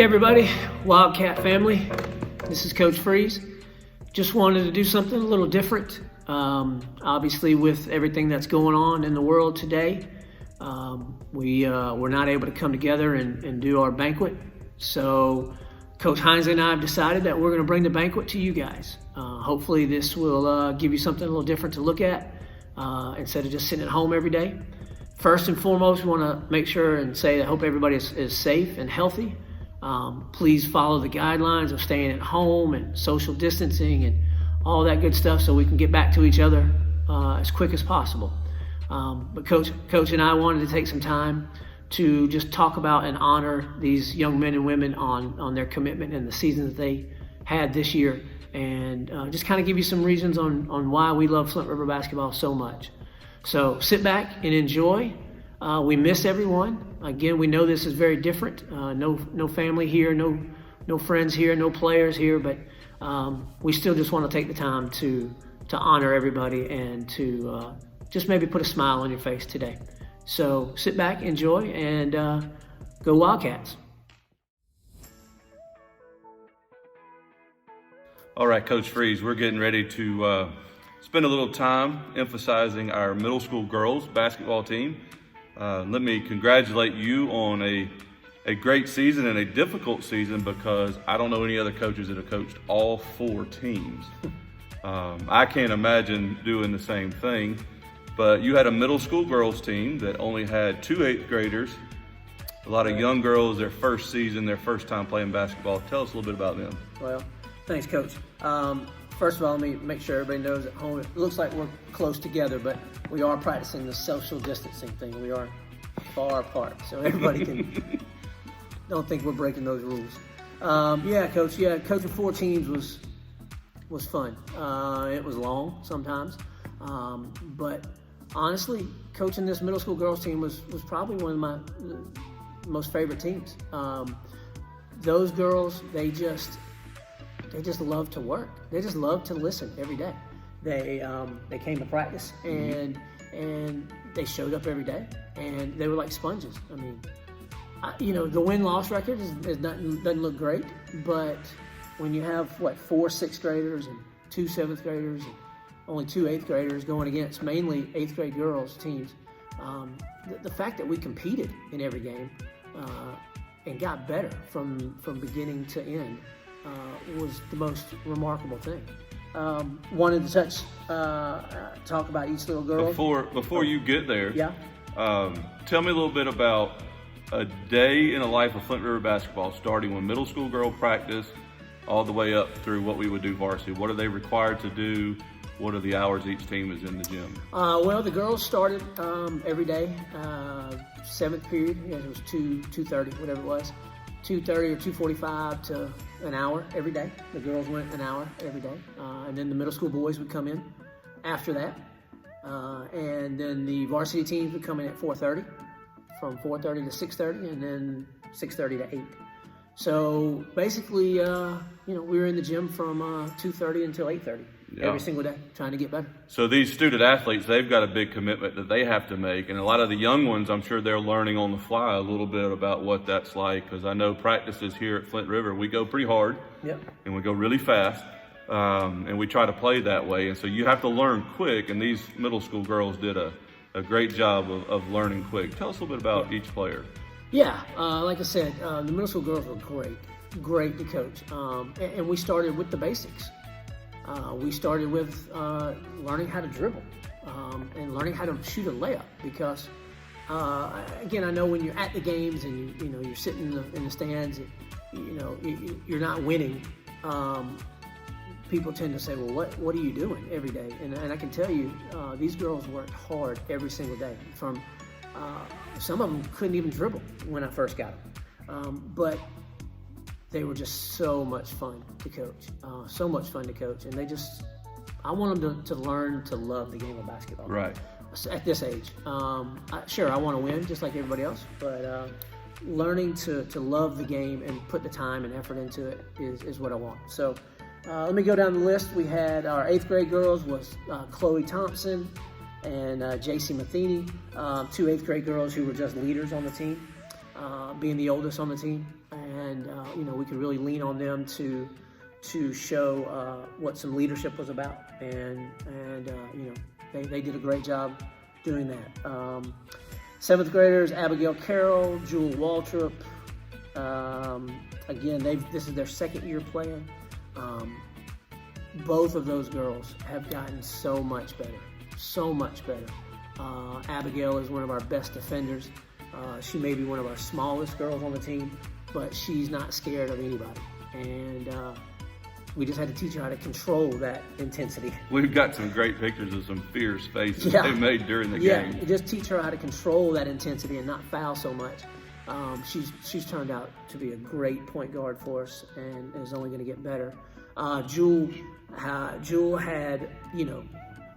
Hey everybody, Wildcat family. This is Coach Freeze. Just wanted to do something a little different. Obviously with everything that's going on in the world today, we're not able to come together and do our banquet. So Coach Hinesley and I have decided that we're going to bring the banquet to you guys. Hopefully this will give you something a little different to look at instead of just sitting at home every day. First and foremost, we want to make sure and say that I hope everybody is safe and healthy. Please follow the guidelines of staying at home and social distancing and all that good stuff so we can get back to each other as quick as possible. But Coach and I wanted to take some time to just talk about and honor these young men and women on their commitment and the season that they had this year, and just kind of give you some reasons on why we love Flint River basketball so much. So sit back and enjoy. We miss everyone. Again, we know this is very different. No family here, no friends here, no players here, but we still just want to take the time to honor everybody and to just maybe put a smile on your face today. So sit back, enjoy, and go Wildcats. All right, Coach Freeze, we're getting ready to spend a little time emphasizing our middle school girls basketball team. Let me congratulate you on a great season and a difficult season, because I don't know any other coaches that have coached all four teams. I can't imagine doing the same thing, but you had a middle school girls team that only had 2 8th graders, a lot of young girls, their first season, their first time playing basketball. Tell us a little bit about them. Well, thanks, Coach. First of all, let me make sure everybody knows at home, it looks like we're close together, but we are practicing the social distancing thing. We are far apart, so everybody can don't think we're breaking those rules. Coach. Yeah, coaching 4 teams was fun. It was long sometimes, but honestly, coaching this middle school girls team was probably one of my most favorite teams. Those girls, they just love to work. They just love to listen every day. They came to practice and they showed up every day, and they were like sponges. I mean, the win-loss record doesn't look great, but when you have 4 6th graders and 2 7th graders and only 2 8th graders going against mainly 8th grade girls teams, the fact that we competed in every game and got better from beginning to end was the most remarkable thing. Wanted to talk about each little girl. Before you get there, yeah. Tell me a little bit about a day in the life of Flint River basketball, starting when middle school girl practice all the way up through what we would do varsity. What are they required to do? What are the hours each team is in the gym? Well, the girls started every day, 7th period. It was 2:30, whatever it was. 2:30 or 2:45 to an hour every day. The girls went an hour every day. And then the middle school boys would come in after that. And then the varsity teams would come in at 4:30, from 4:30 to 6:30, and then 6:30 to 8. So basically, we were in the gym from 2:30 until 8:30 every single day, trying to get better. So these student athletes, they've got a big commitment that they have to make. And a lot of the young ones, I'm sure they're learning on the fly a little bit about what that's like, because I know practices here at Flint River, we go pretty hard. Yep. And we go really fast. And we try to play that way. And so you have to learn quick. And these middle school girls did a great job of learning quick. Tell us a little bit about each player. Yeah, like I said, the middle school girls were great to coach. And we started with the basics. We started with learning how to dribble and learning how to shoot a layup, because again, I know when you're at the games and you're sitting in the stands, you're not winning. People tend to say, well, what are you doing every day? And I can tell you, these girls worked hard every single day. From some of them couldn't even dribble when I first got them, but they were just so much fun to coach. And I want them to learn to love the game of basketball. Right. At this age. Sure, I want to win just like everybody else, but learning to love the game and put the time and effort into it is what I want. So let me go down the list. We had our 8th grade girls was Chloe Thompson and JC Matheny, 2 8th grade girls who were just leaders on the team, being the oldest on the team. and we could really lean on them to show what some leadership was about, and they did a great job doing that. Seventh graders, Abigail Carroll, Jewel Waltrip. Again, this is their second year playing. Both of those girls have gotten so much better. Abigail is one of our best defenders. She may be one of our smallest girls on the team, but she's not scared of anybody. And we just had to teach her how to control that intensity. We've got some great pictures of some fierce faces they made during the game. Yeah, just teach her how to control that intensity and not foul so much. She's turned out to be a great point guard for us, and is only going to get better. Jewel had,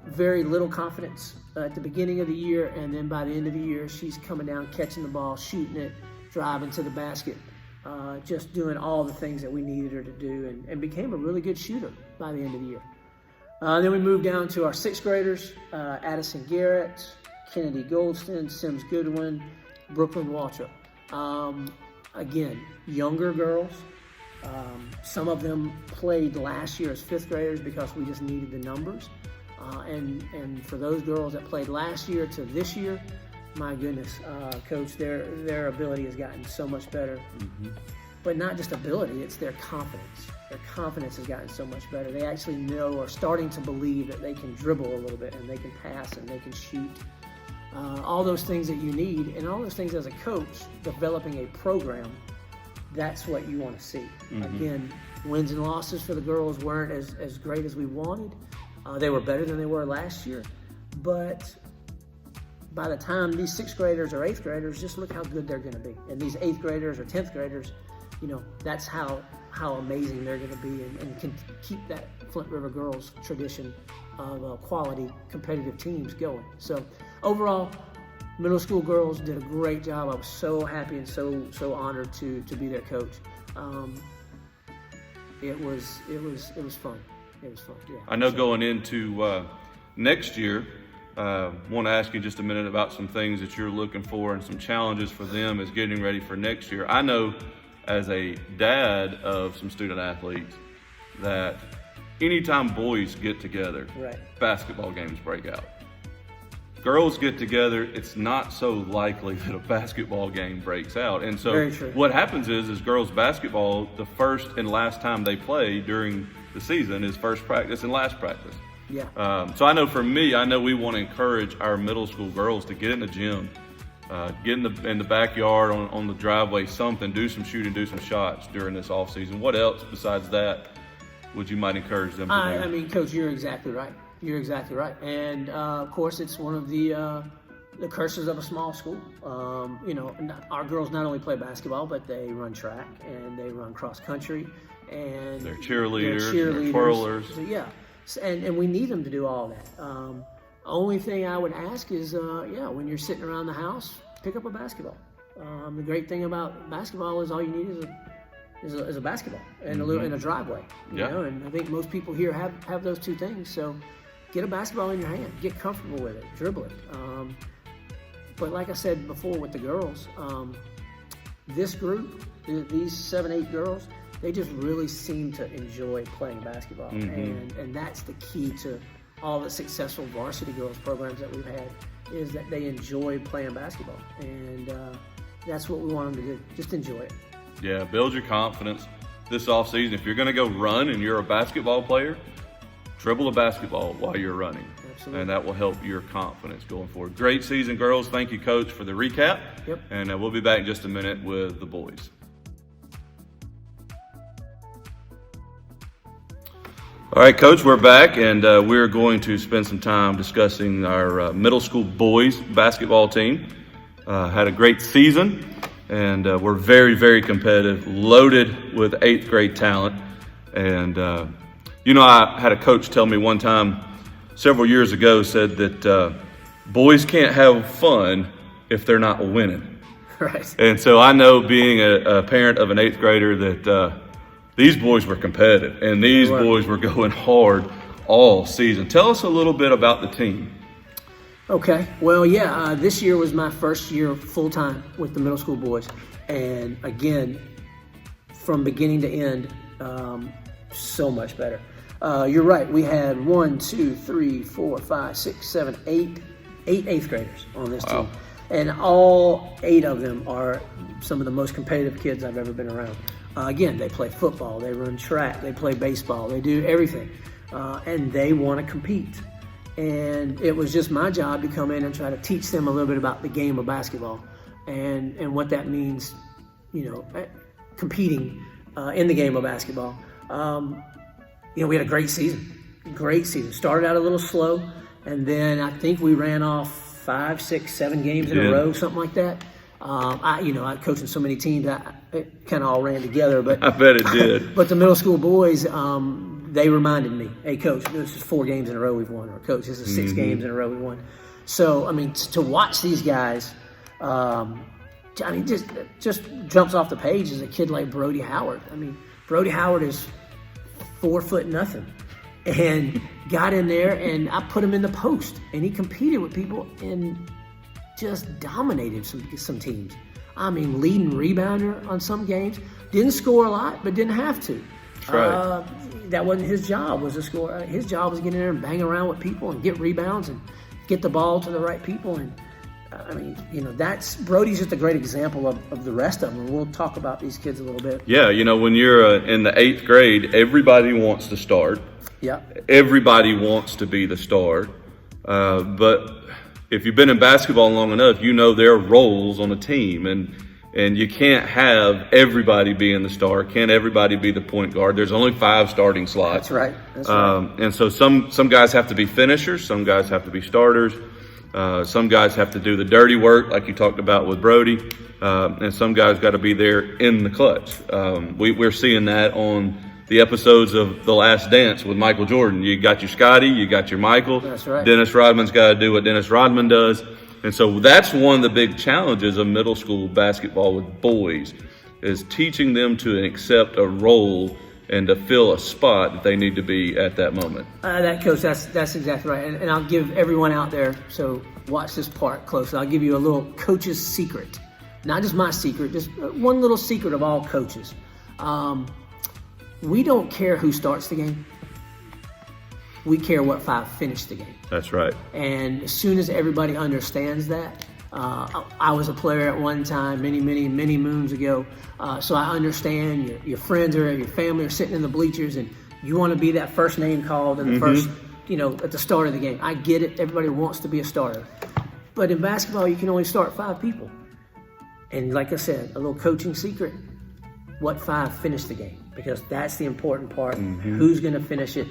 very little confidence at the beginning of the year, and then by the end of the year, she's coming down, catching the ball, shooting it, driving to the basket, just doing all the things that we needed her to do, and became a really good shooter by the end of the year. Then we moved down to our sixth graders, Addison Garrett, Kennedy Goldston, Sims Goodwin, Brooklyn Waltrip. Again, younger girls. Some of them played last year as fifth graders because we just needed the numbers. And for those girls that played last year to this year, my goodness, Coach, their ability has gotten so much better. Mm-hmm. But not just ability, it's their confidence. Their confidence has gotten so much better. They actually are starting to believe that they can dribble a little bit, and they can pass, and they can shoot. All those things that you need, and all those things as a coach, developing a program, that's what you want to see. Mm-hmm. Again, wins and losses for the girls weren't as great as we wanted. They were better than they were last year, but by the time these sixth graders or eighth graders, just look how good they're going to be. And these eighth graders or 10th graders, that's how amazing they're going to be, and can keep that Flint River girls tradition of quality competitive teams going. So overall, middle school girls did a great job. I was so happy and so honored to be their coach. It was fun. It was fun. Yeah. I know going into next year, want to ask you just a minute about some things that you're looking for and some challenges for them as getting ready for next year. I know as a dad of some student athletes that anytime boys get together, right, basketball games break out. Girls get together, it's not so likely that a basketball game breaks out. And so what happens is girls basketball, the first and last time they play during the season is first practice and last practice. Yeah. So I know for me, we want to encourage our middle school girls to get in the gym, get in the backyard, on the driveway, do some shooting, do some shots during this off season. What else besides that would you might encourage them to do? I mean, Coach, you're exactly right. You're exactly right. And of course, it's one of the curses of a small school. Our girls not only play basketball, but they run track and they run cross country, and they're cheerleaders, they're twirlers. So, yeah, and we need them to do all that. Only thing I would ask is, when you're sitting around the house, pick up a basketball. The great thing about basketball is all you need is a basketball and a driveway. You know, and I think most people here have those two things. So get a basketball in your hand, get comfortable with it, dribble it. But like I said before with the girls, this group, these 7-8 girls, they just really seem to enjoy playing basketball. Mm-hmm. And that's the key to all the successful varsity girls programs that we've had, is that they enjoy playing basketball. And that's what we want them to do, just enjoy it. Yeah, build your confidence this offseason. If you're going to go run and you're a basketball player, dribble a basketball while you're running. Absolutely. And that will help your confidence going forward. Great season, girls. Thank you, Coach, for the recap. Yep. And we'll be back in just a minute with the boys. All right, Coach, we're back, and we're going to spend some time discussing our middle school boys basketball team. Had a great season, and we're very, very competitive, loaded with 8th grade talent. And, I had a coach tell me one time several years ago, said that boys can't have fun if they're not winning. Right. And so I know, being a parent of an 8th grader, that these boys were competitive, and these boys were going hard all season. Tell us a little bit about the team. Okay. Well, this year was my first year full-time with the middle school boys. And again, from beginning to end, so much better. You're right. We had 8 eighth graders on this team. And all 8 of them are some of the most competitive kids I've ever been around. Again, they play football, they run track, they play baseball, they do everything. And they want to compete. And it was just my job to come in and try to teach them a little bit about the game of basketball and what that means, competing in the game of basketball. We had a great season. Started out a little slow, and then I think we ran off 5, 6, 7 games in a row, something like that. I coached in so many teams, it kind of all ran together. But I bet it did. But the middle school boys, they reminded me, hey, Coach, this is 4 games in a row we've won. Or, Coach, this is 6 games in a row we won. So, to watch these guys, just jumps off the page is a kid like Brody Howard. Brody Howard is 4 foot nothing. And got in there, and I put him in the post. And he competed with people and just dominated some teams. Leading rebounder on some games. Didn't score a lot, but didn't have to. Right. That wasn't his job, was to score. His job was to get in there and bang around with people and get rebounds and get the ball to the right people. And Brody's just a great example of the rest of them. And we'll talk about these kids a little bit. Yeah, when you're in the 8th grade, everybody wants to start. Yeah. Everybody wants to be the star. But if you've been in basketball long enough, there are roles on a team. And you can't have everybody being the star. Can't everybody be the point guard. There's only 5 starting slots. That's right. And so some guys have to be finishers. Some guys have to be starters. Some guys have to do the dirty work, like you talked about with Brody. And some guys got to be there in the clutch. We're seeing that on the episodes of The Last Dance with Michael Jordan. You got your Scotty, you got your Michael. That's right. Dennis Rodman's got to do what Dennis Rodman does. And so that's one of the big challenges of middle school basketball with boys, is teaching them to accept a role and to fill a spot that they need to be at that moment. Coach, that's exactly right. And I'll give everyone out there, so watch this part closely. I'll give you a little coach's secret. Not just my secret, just one little secret of all coaches. We don't care who starts the game. We care what 5 finish the game. That's right. And as soon as everybody understands that, I was a player at one time, many moons ago. So I understand your friends or your family are sitting in the bleachers and you want to be that first name called in the first, at the start of the game. I get it. Everybody wants to be a starter. But in basketball, you can only start 5 people. And like I said, a little coaching secret, what 5 finish the game? Because that's the important part. Who's going to finish it?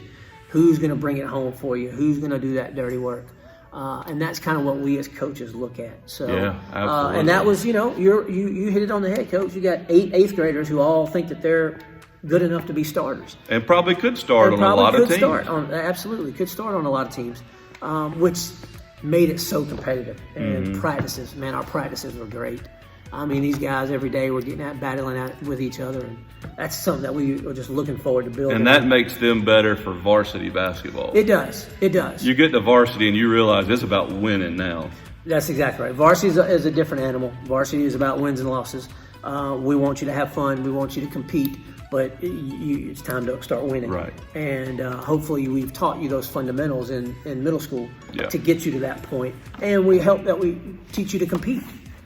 Who's going to bring it home for you? Who's going to do that dirty work? And that's kind of what we as coaches look at. So, yeah, absolutely. And that was, you hit it on the head, Coach. You got 8 eighth graders who all think that they're good enough to be starters. And probably could start on a lot of teams. Absolutely, could start on a lot of teams, which made it so competitive. And practices, man, our practices were great. These guys every day were battling out with each other, and that's something that we are just looking forward to building. And that makes them better for varsity basketball. It does. You get to varsity and you realize it's about winning now. That's exactly right. Varsity is a different animal. Varsity is about wins and losses. We want you to have fun. We want you to compete, but it's time to start winning. Right. And hopefully we've taught you those fundamentals in middle school to get you to that point. And we teach you to compete.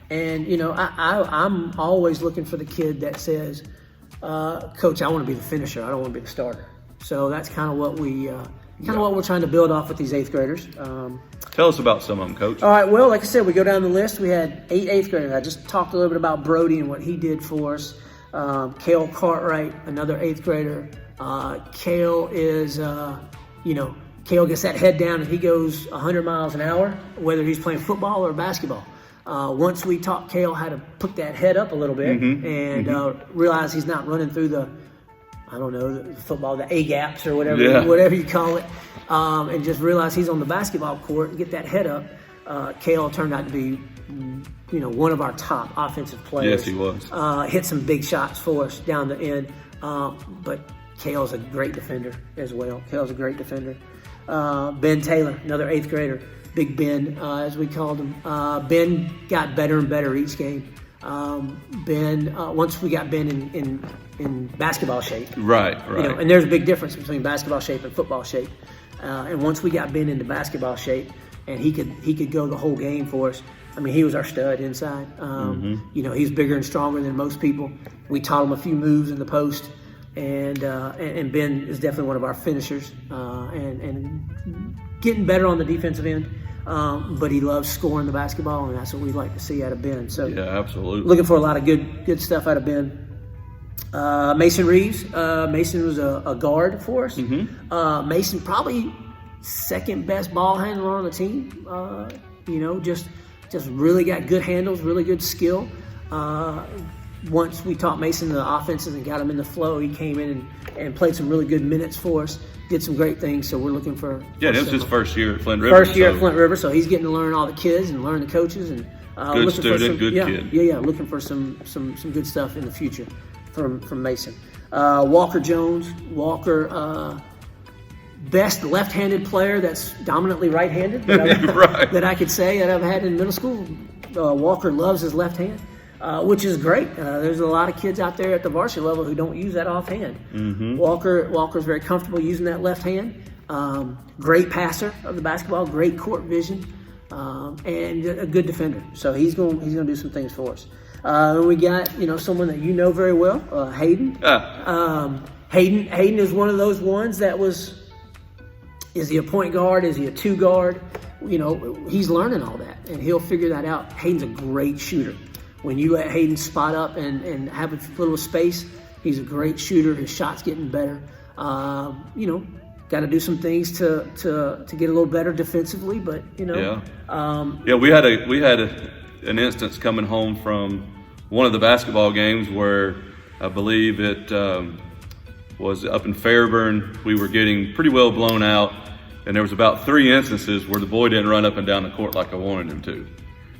And, I'm always looking for the kid that says, Coach, I want to be the finisher. I don't want to be the starter. So that's kind of what what we're trying to build off with these 8th graders. Tell us about some of them, Coach. All right. Well, like I said, we go down the list. We had 8 8th graders. I just talked a little bit about Brody and what he did for us. Cale Cartwright, another 8th grader. Cale is, Cale gets that head down and he goes 100 miles an hour, whether he's playing football or basketball. Once we taught Cale how to put that head up a little bit and realize he's not running through the football, the A-gaps or whatever you call it, and just realize he's on the basketball court and get that head up, Cale turned out to be, one of our top offensive players. Yes, he was. Hit some big shots for us down the end, but Cale's a great defender as well. Ben Taylor, another 8th grader. Big Ben, as we called him. Ben got better and better each game. Ben, once we got Ben in basketball shape. Right. And there's a big difference between basketball shape and football shape. And once we got Ben into basketball shape, and he could go the whole game for us. I mean, he was our stud inside. He's bigger and stronger than most people. We taught him a few moves in the post, and Ben is definitely one of our finishers, and getting better on the defensive end. But he loves scoring the basketball, and that's what we like to see out of Ben. So yeah, absolutely. Looking for a lot of good stuff out of Ben. Mason Reeves. Mason was a guard for us. Mason probably second best ball handler on the team. Just really got good handles, really good skill. Once we taught Mason the offenses and got him in the flow, he came in and played some really good minutes for us. Did some great things, so we're looking for. Yeah, this is his first year at Flint River. First year at Flint River, so he's getting to learn all the kids and learn the coaches and good student, good kid. Yeah, looking for some good stuff in the future from Mason. Walker Jones, best left-handed player that's dominantly right-handed that I could say that I've had in middle school. Walker loves his left hand, which is great. There's a lot of kids out there at the varsity level who don't use that offhand. Walker's very comfortable using that left hand. Great passer of the basketball, great court vision, and a good defender. So he's going to do some things for us. We got someone that you know very well, Hayden. Hayden is one of those ones that was. Is he a point guard? Is he a two guard? He's learning all that, and he'll figure that out. Hayden's a great shooter. When you let Hayden spot up and have a little space, he's a great shooter. His shot's getting better. Got to do some things to get a little better defensively, but we had an instance coming home from one of the basketball games where I believe it was up in Fairburn. We were getting pretty well blown out, and there was about 3 instances where the boy didn't run up and down the court like I wanted him to.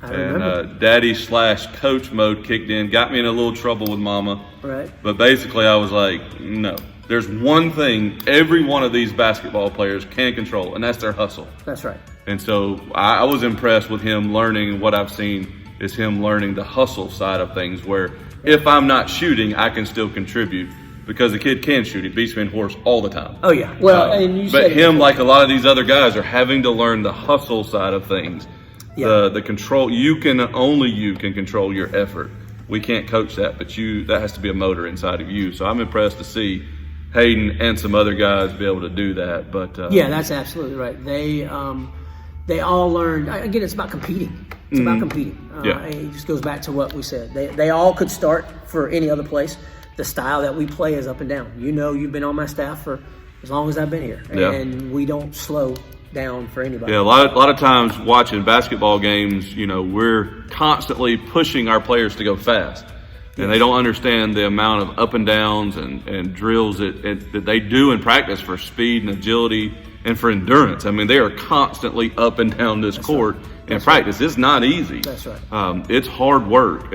And daddy/coach mode kicked in, got me in a little trouble with mama. Right. But basically I was like, no. There's one thing every one of these basketball players can control, and that's their hustle. That's right. And so I was impressed with him learning. What I've seen is him learning the hustle side of things, where if I'm not shooting, I can still contribute. Because the kid can shoot. He beats me in horse all the time. Oh, yeah. Well, but him, like a lot of these other guys, are having to learn the hustle side of things. Yeah. The control. Only you can control your effort. We can't coach that, but that has to be a motor inside of you. So I'm impressed to see Hayden and some other guys be able to do that. But yeah, that's absolutely right. They all learned. Again, it's about competing. It's about competing. It just goes back to what we said. They all could start for any other place. The style that we play is up and down. You've been on my staff for as long as I've been here, and we don't slow down for anybody. Yeah, a lot of times watching basketball games, we're constantly pushing our players to go fast, and they don't understand the amount of up and downs and drills that they do in practice for speed and agility and for endurance. I mean, they are constantly up and down this court in practice. It's not easy. That's right. It's hard work,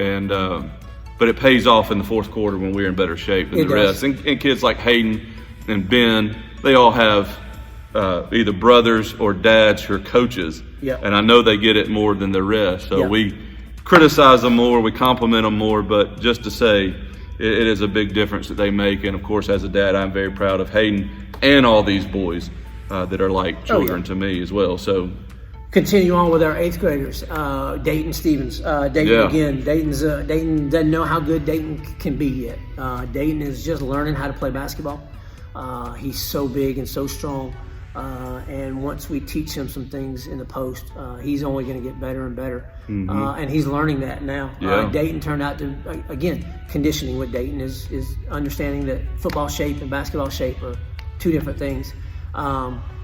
but it pays off in the fourth quarter when we're in better shape than the rest. And kids like Hayden and Ben, they all have either brothers or dads who are coaches. Yep. And I know they get it more than the rest. So we criticize them more, we compliment them more, but just to say it is a big difference that they make. And, of course, as a dad, I'm very proud of Hayden and all these boys that are like children to me as well. So continue on with our 8th graders, Dayton Stevens. Dayton doesn't know how good Dayton can be yet. Dayton is just learning how to play basketball. He's so big and so strong. And once we teach him some things in the post, he's only going to get better and better. And he's learning that now. Dayton turned out to, again, conditioning with Dayton is understanding that football shape and basketball shape are 2 different things.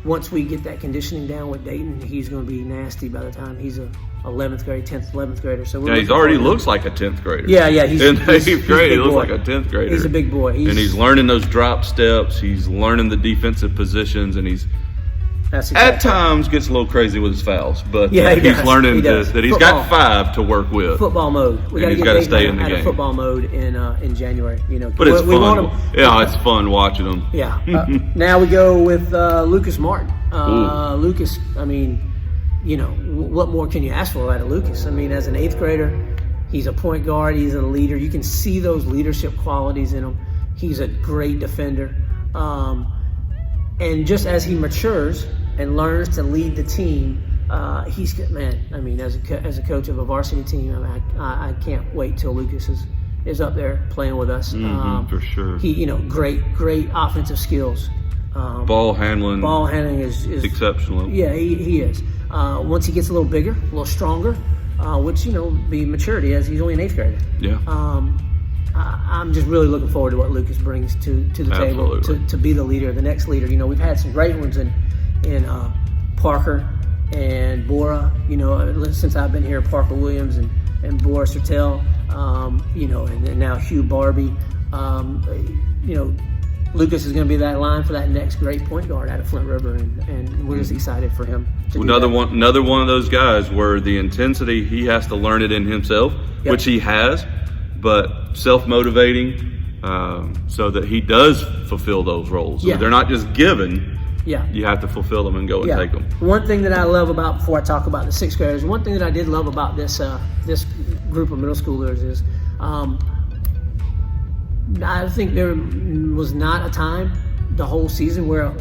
Once we get that conditioning down with Dayton, he's going to be nasty by the time he's a 11th grader. So he already looks like a 10th grader. Yeah. He's in 8th grade. He looks like a 10th grader. He's a big boy. And he's learning those drop steps. He's learning the defensive positions, and he's at times gets a little crazy with his fouls. But he's learning that he's got 5 to work with. Football mode. He's got to stay in the game. Football mode in January. But it's fun. It's fun watching him. Yeah. Now we go with Lucas Martin. Lucas, I mean, what more can you ask for out of Lucas? I mean, as an 8th grader, He's a point guard. He's a leader. You can see those leadership qualities in him. He's a great defender. And just as he matures and learns to lead the team, he's good, man. I mean, as a coach of a varsity team, I can't wait till Lucas is up there playing with us. For sure. He, great offensive skills. Ball handling is exceptional. Yeah, he is. Once he gets a little bigger, a little stronger, which be maturity, as he's only an 8th grader. Yeah. I'm just really looking forward to what Lucas brings to the table to be the leader, the next leader. We've had some great ones in Parker and Bora. Since I've been here, Parker Williams and Bora Sertel. And now Hugh Barbie. Lucas is going to be that line for that next great point guard out of Flint River, and we're just excited for him. Another one of those guys where the intensity, he has to learn it in himself, which he has, but self-motivating so that he does fulfill those roles. So they're not just given. Yeah. You have to fulfill them and go and take them. One thing that I love about, before I talk about the 6th graders, one thing that I did love about this group of middle schoolers is I think there was not a time the whole season where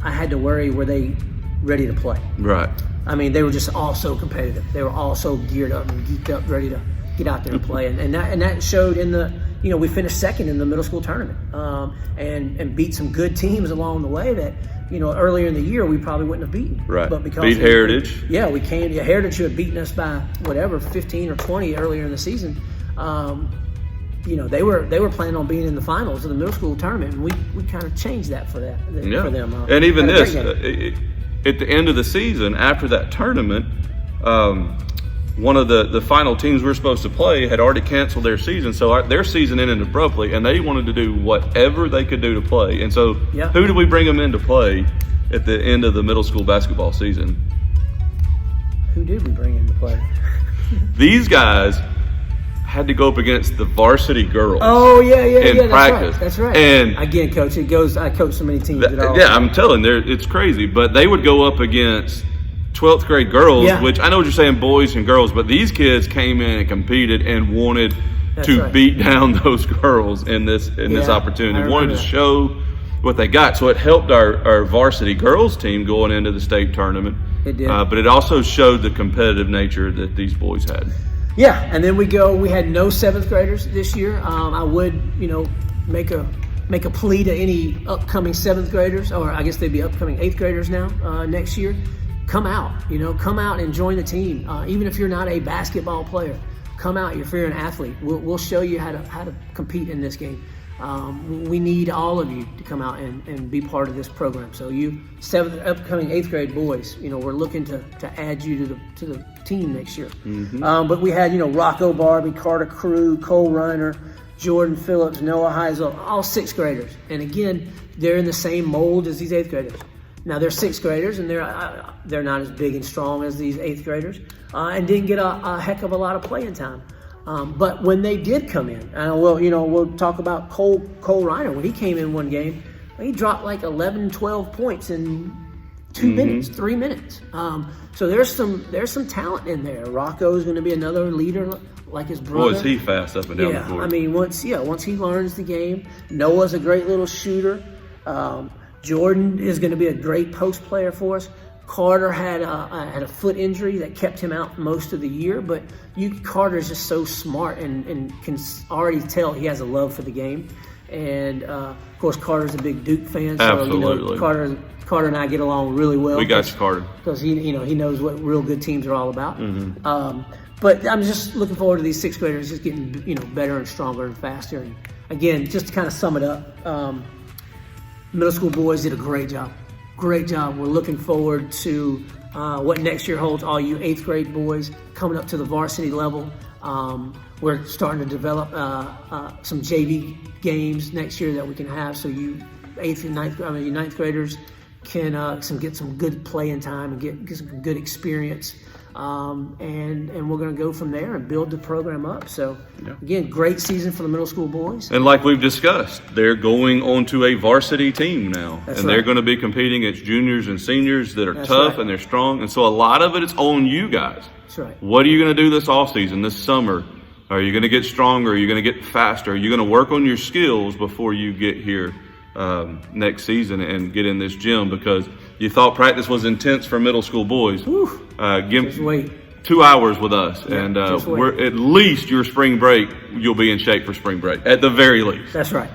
I had to worry, were they ready to play? Right. I mean, they were just all so competitive. They were all so geared up and geeked up, ready to get out there and play. And that showed in the, we finished second in the middle school tournament and beat some good teams along the way that, earlier in the year we probably wouldn't have beaten. Right. But because beat Heritage. Yeah, we came. Heritage, who had beaten us by 15 or 20 earlier in the season. They were planning on being in the finals of the middle school tournament, and we kind of changed that for them. And even this, at the end of the season, after that tournament, one of the final teams we were supposed to play had already canceled their season, so their season ended abruptly, and they wanted to do whatever they could do to play. And so who did we bring them in to play at the end of the middle school basketball season? Who did we bring in to play? These guys had to go up against the varsity girls. Oh yeah, in practice. That's right. And again, coach, I coach so many teams. I'm telling you, it's crazy. But they would go up against 12th grade girls, which I know what you're saying, boys and girls, but these kids came in and competed and wanted to beat down those girls in this opportunity. Wanted to show what they got. So it helped our varsity girls team going into the state tournament. It did. But it also showed the competitive nature that these boys had. Yeah, and then we had no 7th graders this year. I would, make a plea to any upcoming 7th graders, or I guess they'd be upcoming 8th graders now next year. Come out, come out and join the team. Even if you're not a basketball player, come out. If you're an athlete, we'll show you how to compete in this game. We need all of you to come out and be part of this program. So you upcoming 8th grade boys, we're looking to add you to the team next year. But we had, Rocco Barbie, Carter Crew, Cole Reiner, Jordan Phillips, Noah Heisel, all 6th graders. And again, they're in the same mold as these 8th graders. Now they're 6th graders, and they're not as big and strong as these 8th graders, and didn't get a heck of a lot of playing time. But when they did come in, we'll talk about Cole Reiner. When he came in one game, he dropped like 11, 12 points in 2 minutes, 3 minutes. So there's some talent in there. Rocco's going to be another leader like his brother. Boy, is he fast up and down the court. I mean, once he learns the game. Noah's a great little shooter. Jordan is going to be a great post player for us. Carter had a foot injury that kept him out most of the year, but Carter's just so smart and can already tell he has a love for the game. And of course, Carter's a big Duke fan, so absolutely. Carter and I get along really well. We got you, Carter, because he knows what real good teams are all about. But I'm just looking forward to these 6th graders just getting better and stronger and faster. And again, just to kind of sum it up, middle school boys did a great job. Great job. We're looking forward to what next year holds. All you 8th grade boys coming up to the varsity level. We're starting to develop some JV games next year that we can have, so you 8th and 9th graders can get some good playing time and get some good experience. And we're going to go from there and build the program up. So, again, great season for the middle school boys. And like we've discussed, they're going on to a varsity team now. They're going to be competing against juniors and seniors that are tough and they're strong. And so a lot of it is on you guys. That's right. What are you going to do this offseason, this summer, Are you going to get stronger? Are you going to get faster? Are you going to work on your skills before you get here next season and get in this gym? Because you thought practice was intense for middle school boys. Just wait. 2 hours with us, Yeah, and wait. at least your spring break, you'll be in shape for spring break, at the very least. That's right.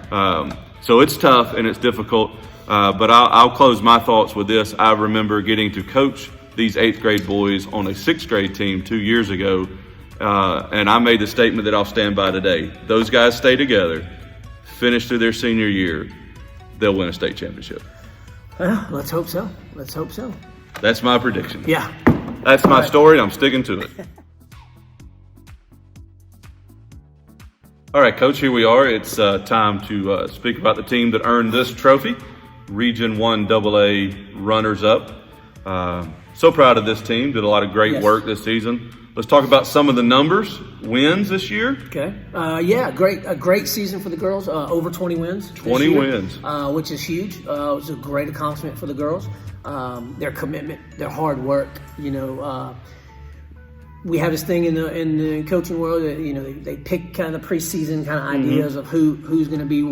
So it's tough and it's difficult, but I'll close my thoughts with this. I remember getting to coach these 8th grade boys on a 6th grade team 2 years ago, and I made the statement that I'll stand by today. Those guys stay together, finish through their senior year, they'll win a state championship. Well, let's hope so. Let's hope so. That's my prediction. Yeah. That's my story, and I'm sticking to it. All right, Coach, here we are. It's time to speak about the team that earned this trophy, Region 1 AA runners-up. So proud of this team. Did a lot of great work this season. Let's talk about some of the numbers, wins this year. Okay. A great season for the girls. Over 20 wins. 20 wins. Which is huge. It was a great accomplishment for the girls. Their commitment, their hard work. We have this thing in the coaching world that they pick kind of the preseason kind of ideas of who's going to be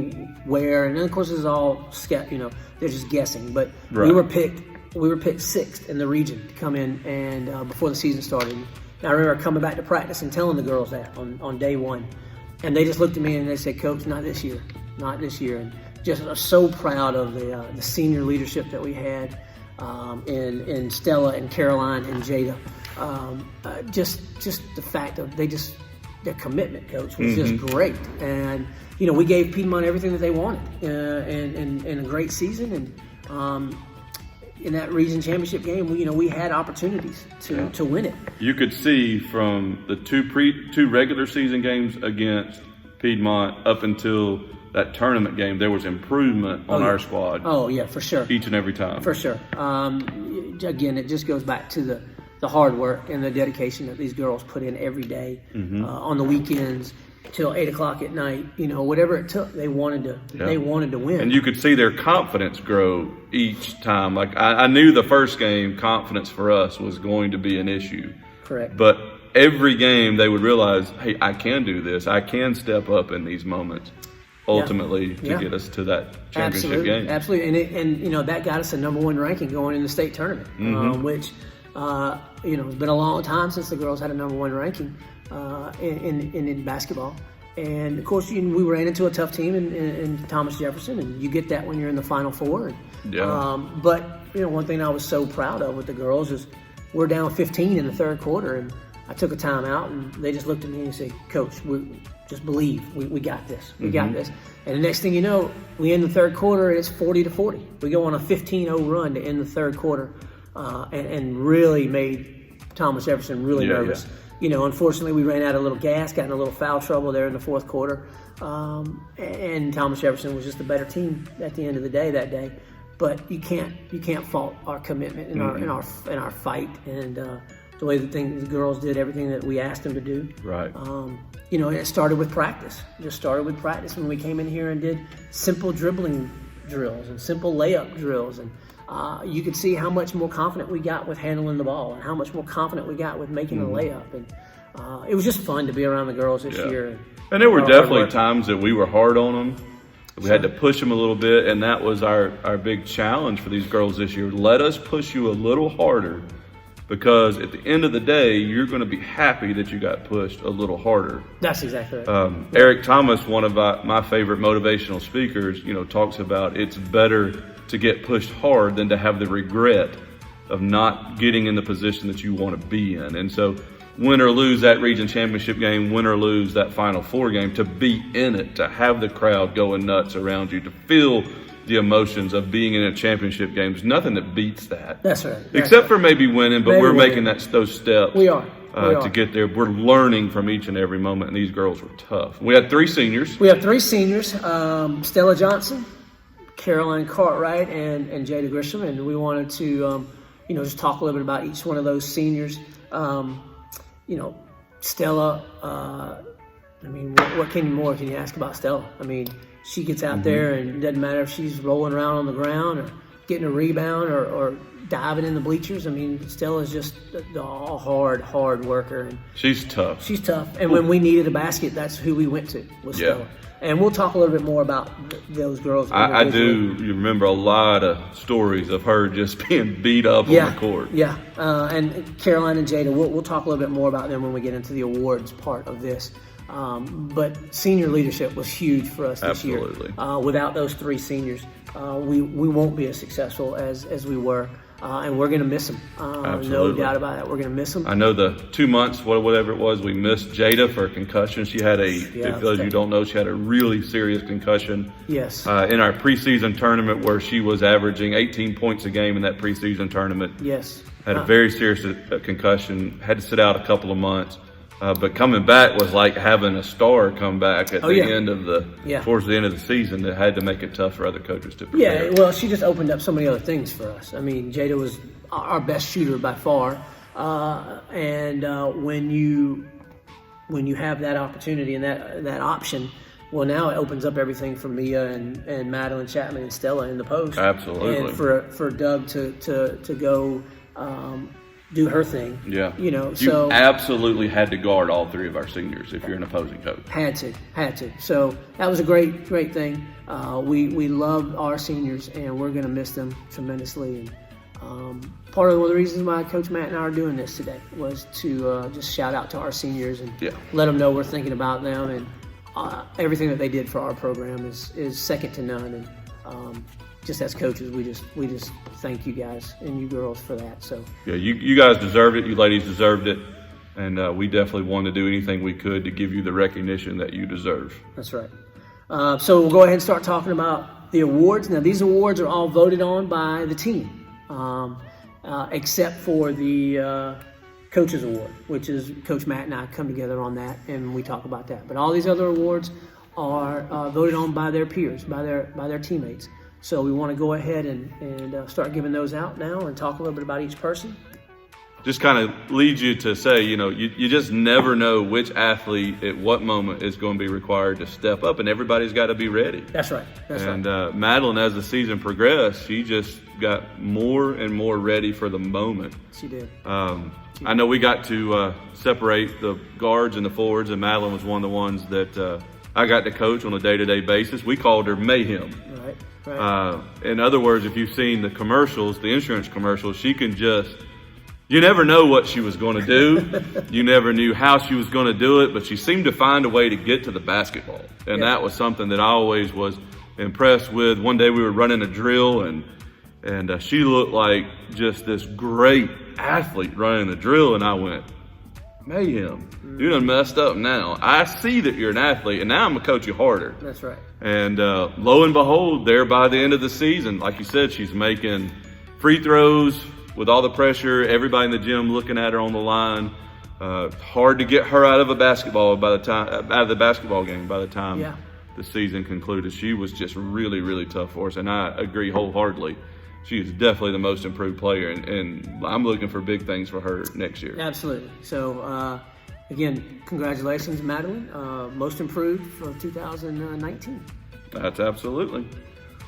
where, and then of course it's all they're just guessing. But we were picked 6th in the region to come in and before the season started. And I remember coming back to practice and telling the girls that on day one, and they just looked at me and they said, "Coach, not this year, not this year." And just so proud of the senior leadership that we had in Stella and Caroline and Jada. Just the fact of their commitment, Coach, was just great. And we gave Piedmont everything that they wanted in a great season. And in that region championship game, we had opportunities to win it. You could see from the two regular season games against Piedmont up until that tournament game, there was improvement on our squad. Oh yeah, for sure. Each and every time. For sure. Again, it just goes back to the hard work and the dedication that these girls put in every day, on the weekends till 8 o'clock at night. Whatever it took, they wanted to win. And you could see their confidence grow each time. Like I knew the first game, confidence for us was going to be an issue. Correct. But every game they would realize, hey, I can do this. I can step up in these moments. Ultimately, to get us to that championship game. Absolutely, and that got us a number 1 ranking going in the state tournament, which it's been a long time since the girls had a number 1 ranking in basketball. And of course, we ran into a tough team in Thomas Jefferson, and you get that when you're in the Final Four. But one thing I was so proud of with the girls is we're down 15 in the third quarter, and I took a timeout, and they just looked at me and said, "Coach, just believe we got this. We got this." And the next thing you know, we end the third quarter and it's 40-40. We go on a 15-0 run to end the third quarter, and really made Thomas Jefferson really nervous. Unfortunately, we ran out of a little gas, got in a little foul trouble there in the fourth quarter, and Thomas Jefferson was just a better team at the end of the day that day. But you can't fault our commitment in our fight and the way the girls did everything that we asked them to do. Right. It started with practice. It just started with practice when we came in here and did simple dribbling drills and simple layup drills. And you could see how much more confident we got with handling the ball and how much more confident we got with making a layup. And it was just fun to be around the girls this year. And there were definitely times that we were hard on them. We had to push them a little bit, and that was our big challenge for these girls this year. Let us push you a little harder, because at the end of the day, you're going to be happy that you got pushed a little harder. That's exactly right. Eric Thomas, one of my favorite motivational speakers, talks about it's better to get pushed hard than to have the regret of not getting in the position that you want to be in. And so win or lose that region championship game, win or lose that Final Four game, to be in it, to have the crowd going nuts around you, to feel the emotions of being in a championship game. There's nothing that beats that. That's right. Except for maybe winning, but we're making those steps. We are. To get there. We're learning from each and every moment, and these girls were tough. We had 3 seniors. We have 3 seniors, Stella Johnson, Caroline Cartwright, and Jada Grisham, and we wanted to just talk a little bit about each one of those seniors. Stella, what more can you ask about Stella? She gets out there, and it doesn't matter if she's rolling around on the ground or getting a rebound or diving in the bleachers. I mean, Stella's just a hard worker. And she's tough. She's tough. And when we needed a basket, that's who we went to, was Stella. And we'll talk a little bit more about those girls. I do. You remember a lot of stories of her just being beat up on the court. Yeah. And Caroline and Jada, we'll talk a little bit more about them when we get into the awards part of this. But senior leadership was huge for us this year. Without those 3 seniors, we won't be as successful as we were. And we're going to miss them. No doubt about that. We're going to miss them. I know the 2 months, whatever it was, we missed Jada for a concussion. She had if those of you don't know, she had a really serious concussion. Yes. In our preseason tournament where she was averaging 18 points a game in that preseason tournament. Yes. Had a very serious concussion. Had to sit out a couple of months. But coming back was like having a star come back at the end of towards the end of the season. That had to make it tough for other coaches to prepare. Yeah, well, she just opened up so many other things for us. I mean, Jada was our best shooter by far, and when you have that opportunity and that option, well, now it opens up everything for Mia and Madeline Chapman and Stella in the post. Absolutely. And for Doug to go. Do her thing. Yeah. You absolutely had to guard all 3 of our seniors if you're an opposing coach. Had to. So that was a great thing. We love our seniors, and we're going to miss them tremendously. And part of one of the reasons why Coach Matt and I are doing this today was to just shout out to our seniors and let them know we're thinking about them, and everything that they did for our program is second to none. And just as coaches, we just thank you guys and you girls for that. So you guys deserved it. You ladies deserved it, and we definitely wanted to do anything we could to give you the recognition that you deserve. That's right. So we'll go ahead and start talking about the awards. Now, these awards are all voted on by the team, except for the Coaches Award, which is Coach Matt and I come together on that, and we talk about that. But all these other awards are voted on by their peers, by their teammates. So we want to go ahead and start giving those out now and talk a little bit about each person. Just kind of leads you to say, you just never know which athlete at what moment is going to be required to step up, and everybody's got to be ready. That's right. Madeline, as the season progressed, she just got more and more ready for the moment. She did. I know we got to separate the guards and the forwards, and Madeline was one of the ones that I got to coach on a day-to-day basis. We called her Mayhem. Right. In other words, if you've seen the commercials, the insurance commercials, she can you never know what she was going to do. You never knew how she was going to do it, but she seemed to find a way to get to the basketball. And that was something that I always was impressed with. One day we were running a drill, and she looked like just this great athlete running the drill, and I went, Mayhem, you done messed up now. I see that you're an athlete, and now I'm going to coach you harder. That's right. And lo and behold, there by the end of the season, like you said, she's making free throws with all the pressure, everybody in the gym looking at her on the line. Hard to get her out of the basketball game by the time the season concluded. She was just really, really tough for us, and I agree wholeheartedly. She is definitely the most improved player, and I'm looking for big things for her next year. Absolutely. So, again, congratulations, Madeline. Most improved for 2019. That's absolutely.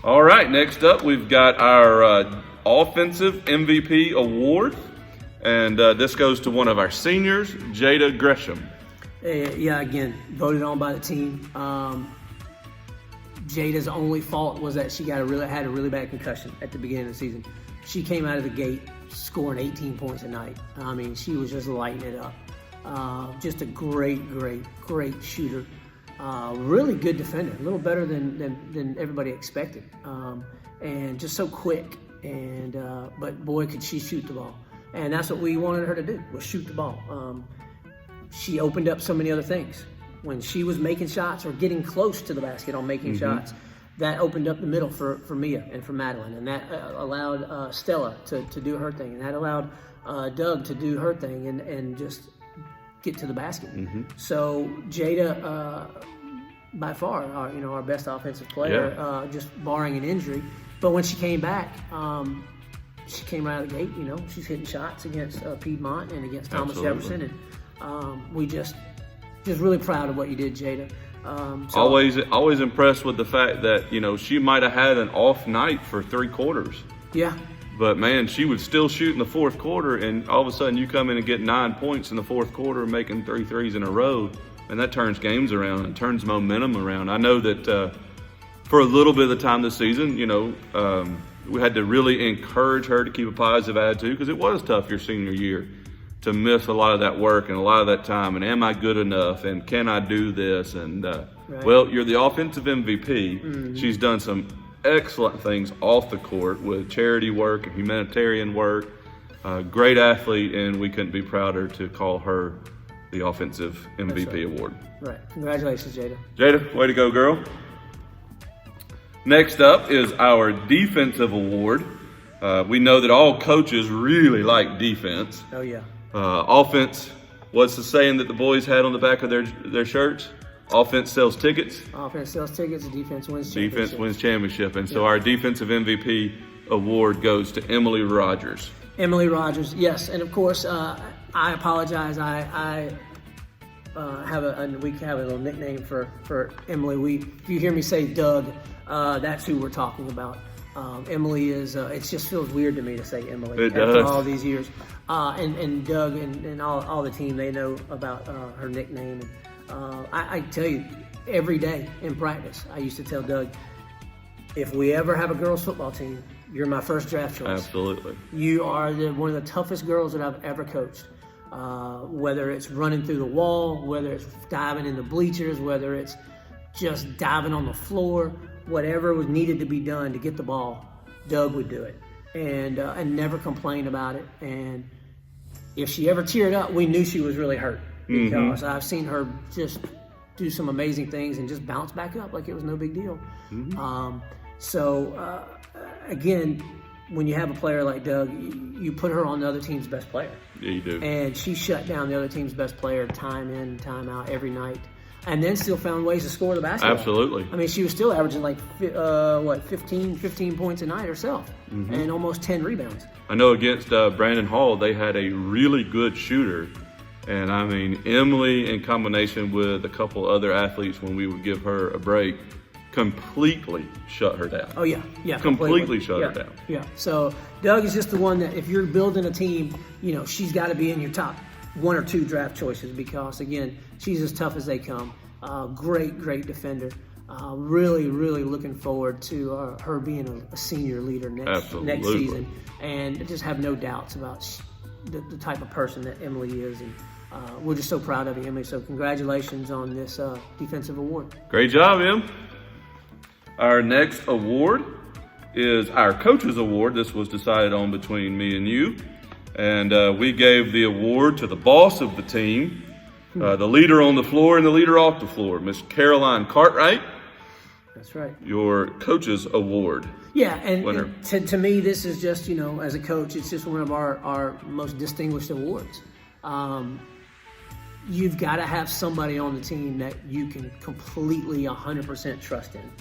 All right, next up, we've got our Offensive MVP Award, and this goes to one of our seniors, Jada Gresham. Again, voted on by the team. Jada's only fault was that she had a really bad concussion at the beginning of the season. She came out of the gate scoring 18 points a night. I mean, she was just lighting it up. Just a great shooter. Really good defender, a little better than everybody expected, and just so quick. And but boy, could she shoot the ball, and that's what we wanted her to do, was shoot the ball. She opened up so many other things. When she was making shots or getting close to the basket on making shots, that opened up the middle for Mia and for Madeline, and that allowed Stella to do her thing, and that allowed Doug to do her thing and just get to the basket. So Jada, by far, our best offensive player, just barring an injury. But when she came back, she came right out of the gate. She's hitting shots against Piedmont and against Thomas Jefferson, and we just really proud of what you did, Jada. Always impressed with the fact that she might have had an off night for 3 quarters. Yeah. But man, she would still shoot in the fourth quarter, and all of a sudden you come in and get 9 points in the fourth quarter, making 3 threes in a row, and that turns games around and turns momentum around. I know that for a little bit of the time this season, we had to really encourage her to keep a positive attitude, because it was tough your senior year to miss a lot of that work and a lot of that time. And am I good enough? And can I do this? And Right. well, you're the offensive MVP. Mm-hmm. She's done some excellent things off the court with charity work and humanitarian work. Great athlete, and we couldn't be prouder to call her the offensive MVP award. Right. Congratulations, Jada. Jada, way to go, girl. Next up is our defensive award. We know that all coaches really like defense. Oh, yeah. Offense, what's the saying that the boys had on the back of their shirts? Offense sells tickets. Offense sells tickets, defense wins championship. Defense wins championship. And so yeah. our defensive MVP award goes to Emily Rogers. Emily Rogers, yes. And of course, I apologize. I have we have a little nickname for Emily. If you hear me say Doug, that's who we're talking about. Emily is, it just feels weird to me to say Emily after all these years. And Doug and all the team, they know about her nickname. I tell you, every day in practice, I used to tell Doug, if we ever have a girls football team, you're my first draft choice. Absolutely. You are one of the toughest girls that I've ever coached. Whether it's running through the wall, whether it's diving in the bleachers, whether it's just diving on the floor, whatever was needed to be done to get the ball, Doug would do it, and never complain about it. And if she ever teared up, we knew she was really hurt, because I've seen her just do some amazing things and just bounce back up like it was no big deal. Again, when you have a player like Doug, you put her on the other team's best player. Yeah, you do. And she shut down the other team's best player time in, time out, every night. And then still found ways to score the basketball. Absolutely. I mean, she was still averaging 15 points a night herself, and almost 10 rebounds. I know against Brandon Hall, they had a really good shooter. And I mean, Emily, in combination with a couple other athletes, when we would give her a break, completely shut her down. Oh, yeah. Completely shut her down. Yeah. So Doug is just the one that if you're building a team, she's got to be in your top 1 or 2 draft choices, because, again, she's as tough as they come. Great defender. Really looking forward to her being a senior leader next season. And just have no doubts about the type of person that Emily is. And we're just so proud of you, Emily. So congratulations on this defensive award. Great job, Em. Our next award is our coaches award. This was decided on between me and you. And we gave the award to the boss of the team, the leader on the floor and the leader off the floor, Miss Caroline Cartwright. That's right. Your coaches award. Yeah, and to me, this is just, as a coach, it's just one of our most distinguished awards. You've got to have somebody on the team that you can completely 100% trust in.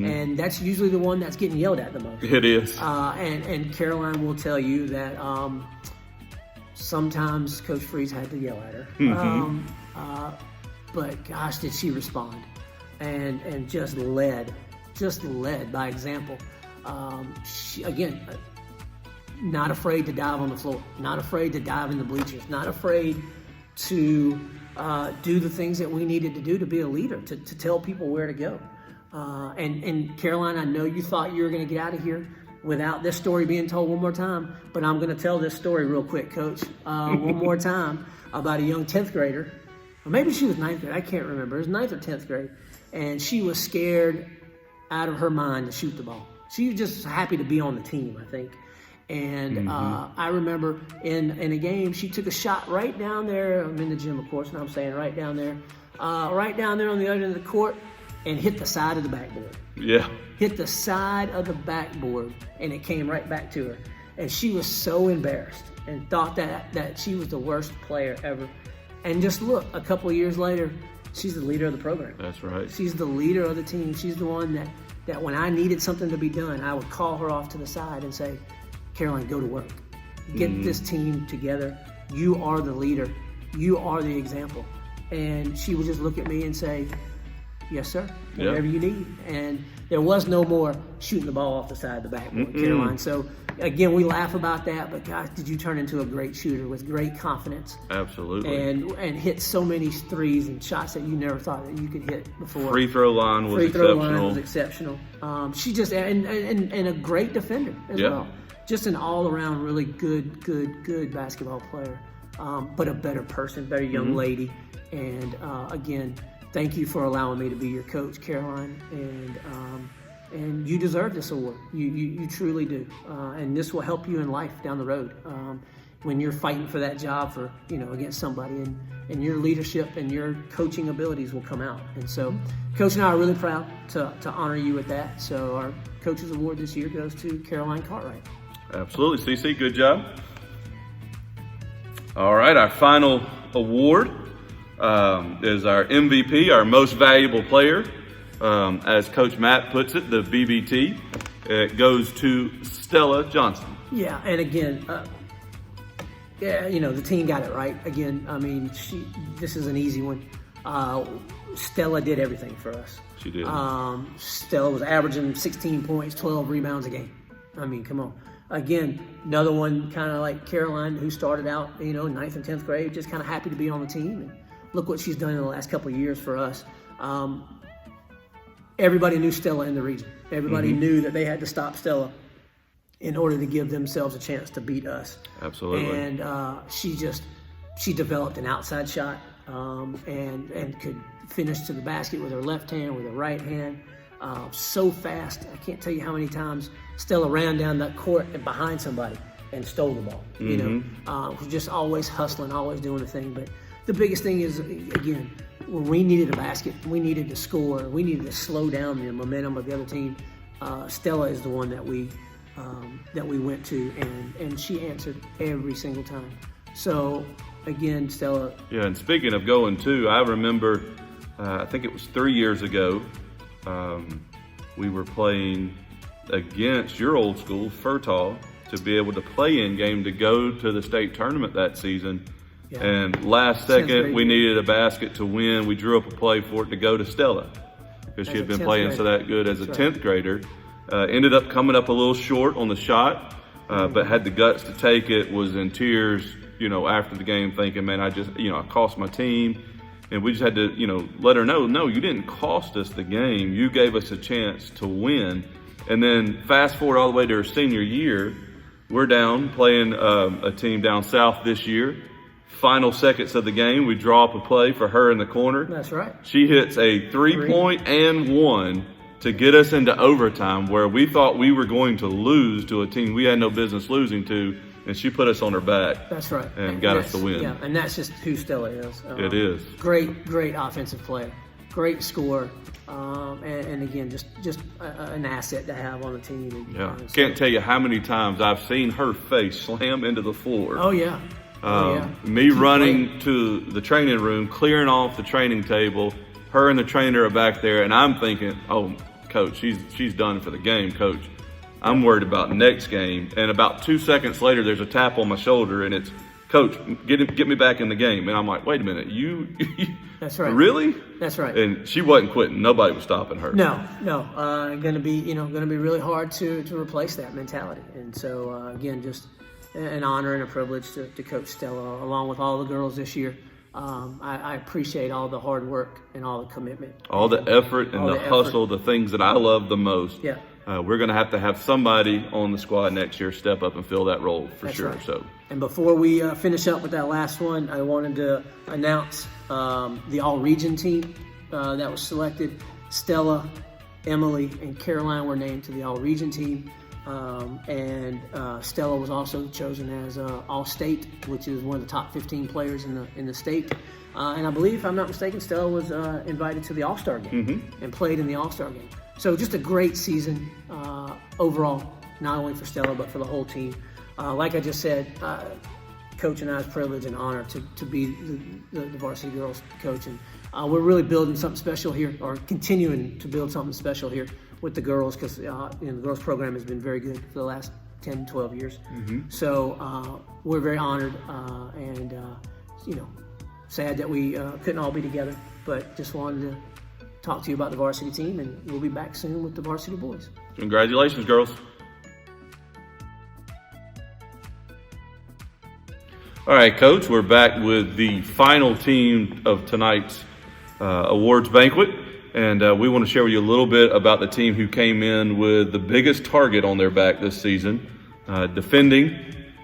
And that's usually the one that's getting yelled at the most. It is. And Caroline will tell you that sometimes Coach Freeze had to yell at her. But gosh, did she respond and just led by example. She, again, not afraid to dive on the floor, not afraid to dive in the bleachers, not afraid to do the things that we needed to do to be a leader, to tell people where to go. And Caroline, I know you thought you were going to get out of here without this story being told one more time, but I'm going to tell this story real quick, Coach, one more time about a young 10th grader. Or maybe she was 9th grade. I can't remember. It was 9th or 10th grade. And she was scared out of her mind to shoot the ball. She was just happy to be on the team, I think. And I remember in a game, she took a shot right down there. I'm in the gym, of course, and I'm saying right down there on the other end of the court, and hit the side of the backboard. Yeah. Hit the side of the backboard, and it came right back to her. And she was so embarrassed and thought that she was the worst player ever. And just look, a couple of years later, she's the leader of the program. That's right. She's the leader of the team. She's the one that when I needed something to be done, I would call her off to the side and say, Caroline, go to work. Get this team together. You are the leader. You are the example. And she would just look at me and say, yes, sir, Yeah. whatever you need. And there was no more shooting the ball off the side of the backboard, Caroline. So, again, we laugh about that, but gosh, did you turn into a great shooter with great confidence. Absolutely. And hit so many threes and shots that you never thought that you could hit before. Free throw line was exceptional. She just and a great defender as well. Just an all-around really good basketball player, but a better person, better young lady. And again, thank you for allowing me to be your coach, Caroline. And you deserve this award. You truly do. And this will help you in life down the road when you're fighting for that job for against somebody. And your leadership and your coaching abilities will come out. And so, Coach and I are really proud to honor you with that. So our Coaches Award this year goes to Caroline Cartwright. Absolutely. CC, good job. All right, our final award is our MVP, our most valuable player. As Coach Matt puts it, the BBT. It goes to Stella Johnson. Yeah, and again, the team got it right. Again, I mean, this is an easy one. Stella did everything for us. She did. Stella was averaging 16 points, 12 rebounds a game. I mean, come on. Again, another one kind of like Caroline, who started out, 9th and 10th grade, just kind of happy to be on the team. And look what she's done in the last couple of years for us. Everybody knew Stella in the region. Everybody knew that they had to stop Stella in order to give themselves a chance to beat us. Absolutely. And she developed an outside shot and could finish to the basket with her left hand, with her right hand. So fast. I can't tell you how many times Stella ran down that court and behind somebody and stole the ball. Just always hustling, always doing the thing. But the biggest thing is, again, when we needed a basket, we needed to score, we needed to slow down the momentum of the other team. Stella is the one that we went to, and she answered every single time. So again, Stella. Yeah, and speaking of going to, I remember, I think it was 3 years ago, we were playing against your old school, Furtall, to be able to play in game to go to the state tournament that season. Yeah. And last second, we needed a basket to win. We drew up a play for it to go to Stella because she had been playing so that good as a 10th grader. Ended up coming up a little short on the shot, but had the guts to take it, was in tears, after the game thinking, man, I cost my team. And we just had to, let her know, no, you didn't cost us the game. You gave us a chance to win. And then fast forward all the way to her senior year, we're down playing a team down south this year. Final seconds of the game, we draw up a play for her in the corner. That's right. She hits a 3-point and one to get us into overtime, where we thought we were going to lose to a team we had no business losing to, and she put us on her back. That's right. And got us the win. Yeah, and that's just who Stella is. It is. Great offensive player, great scorer, and again, just an asset to have on the team. And, Can't tell you how many times I've seen her face slam into the floor. Oh, yeah. Me running to the training room, clearing off the training table, her and the trainer are back there, and I'm thinking, oh, Coach, she's done for the game, Coach. I'm worried about next game. And about 2 seconds later, there's a tap on my shoulder, and it's, Coach, get me back in the game. And I'm like, wait a minute, you That's right. Really? That's right. And she wasn't quitting. Nobody was stopping her. No. Going to be really hard to replace that mentality. And so again, just an honor and a privilege to coach Stella along with all the girls this year. I appreciate all the hard work and all the commitment. All the effort and the hustle, the things that I love the most. Yeah. We're going to have somebody on the squad next year step up and fill that role for That's sure. Right. So. And before we finish up with that last one, I wanted to announce the all-region team that was selected. Stella, Emily, and Caroline were named to the all-region team. And Stella was also chosen as All-State, which is one of the top 15 players in the state. And I believe, if I'm not mistaken, Stella was invited to the All-Star game and played in the All-Star game. So just a great season overall, not only for Stella but for the whole team. Like I just said, Coach and I's privilege and honor to be the varsity girls coach. And we're really building something special here, or continuing to build something special here with the girls, because the girls program has been very good for the last 10, 12 years. So we're very honored and sad that we couldn't all be together, but just wanted talk to you about the varsity team, and we'll be back soon with the varsity boys. Congratulations, girls. All right, Coach, we're back with the final team of tonight's awards banquet, and we want to share with you a little bit about the team who came in with the biggest target on their back this season, defending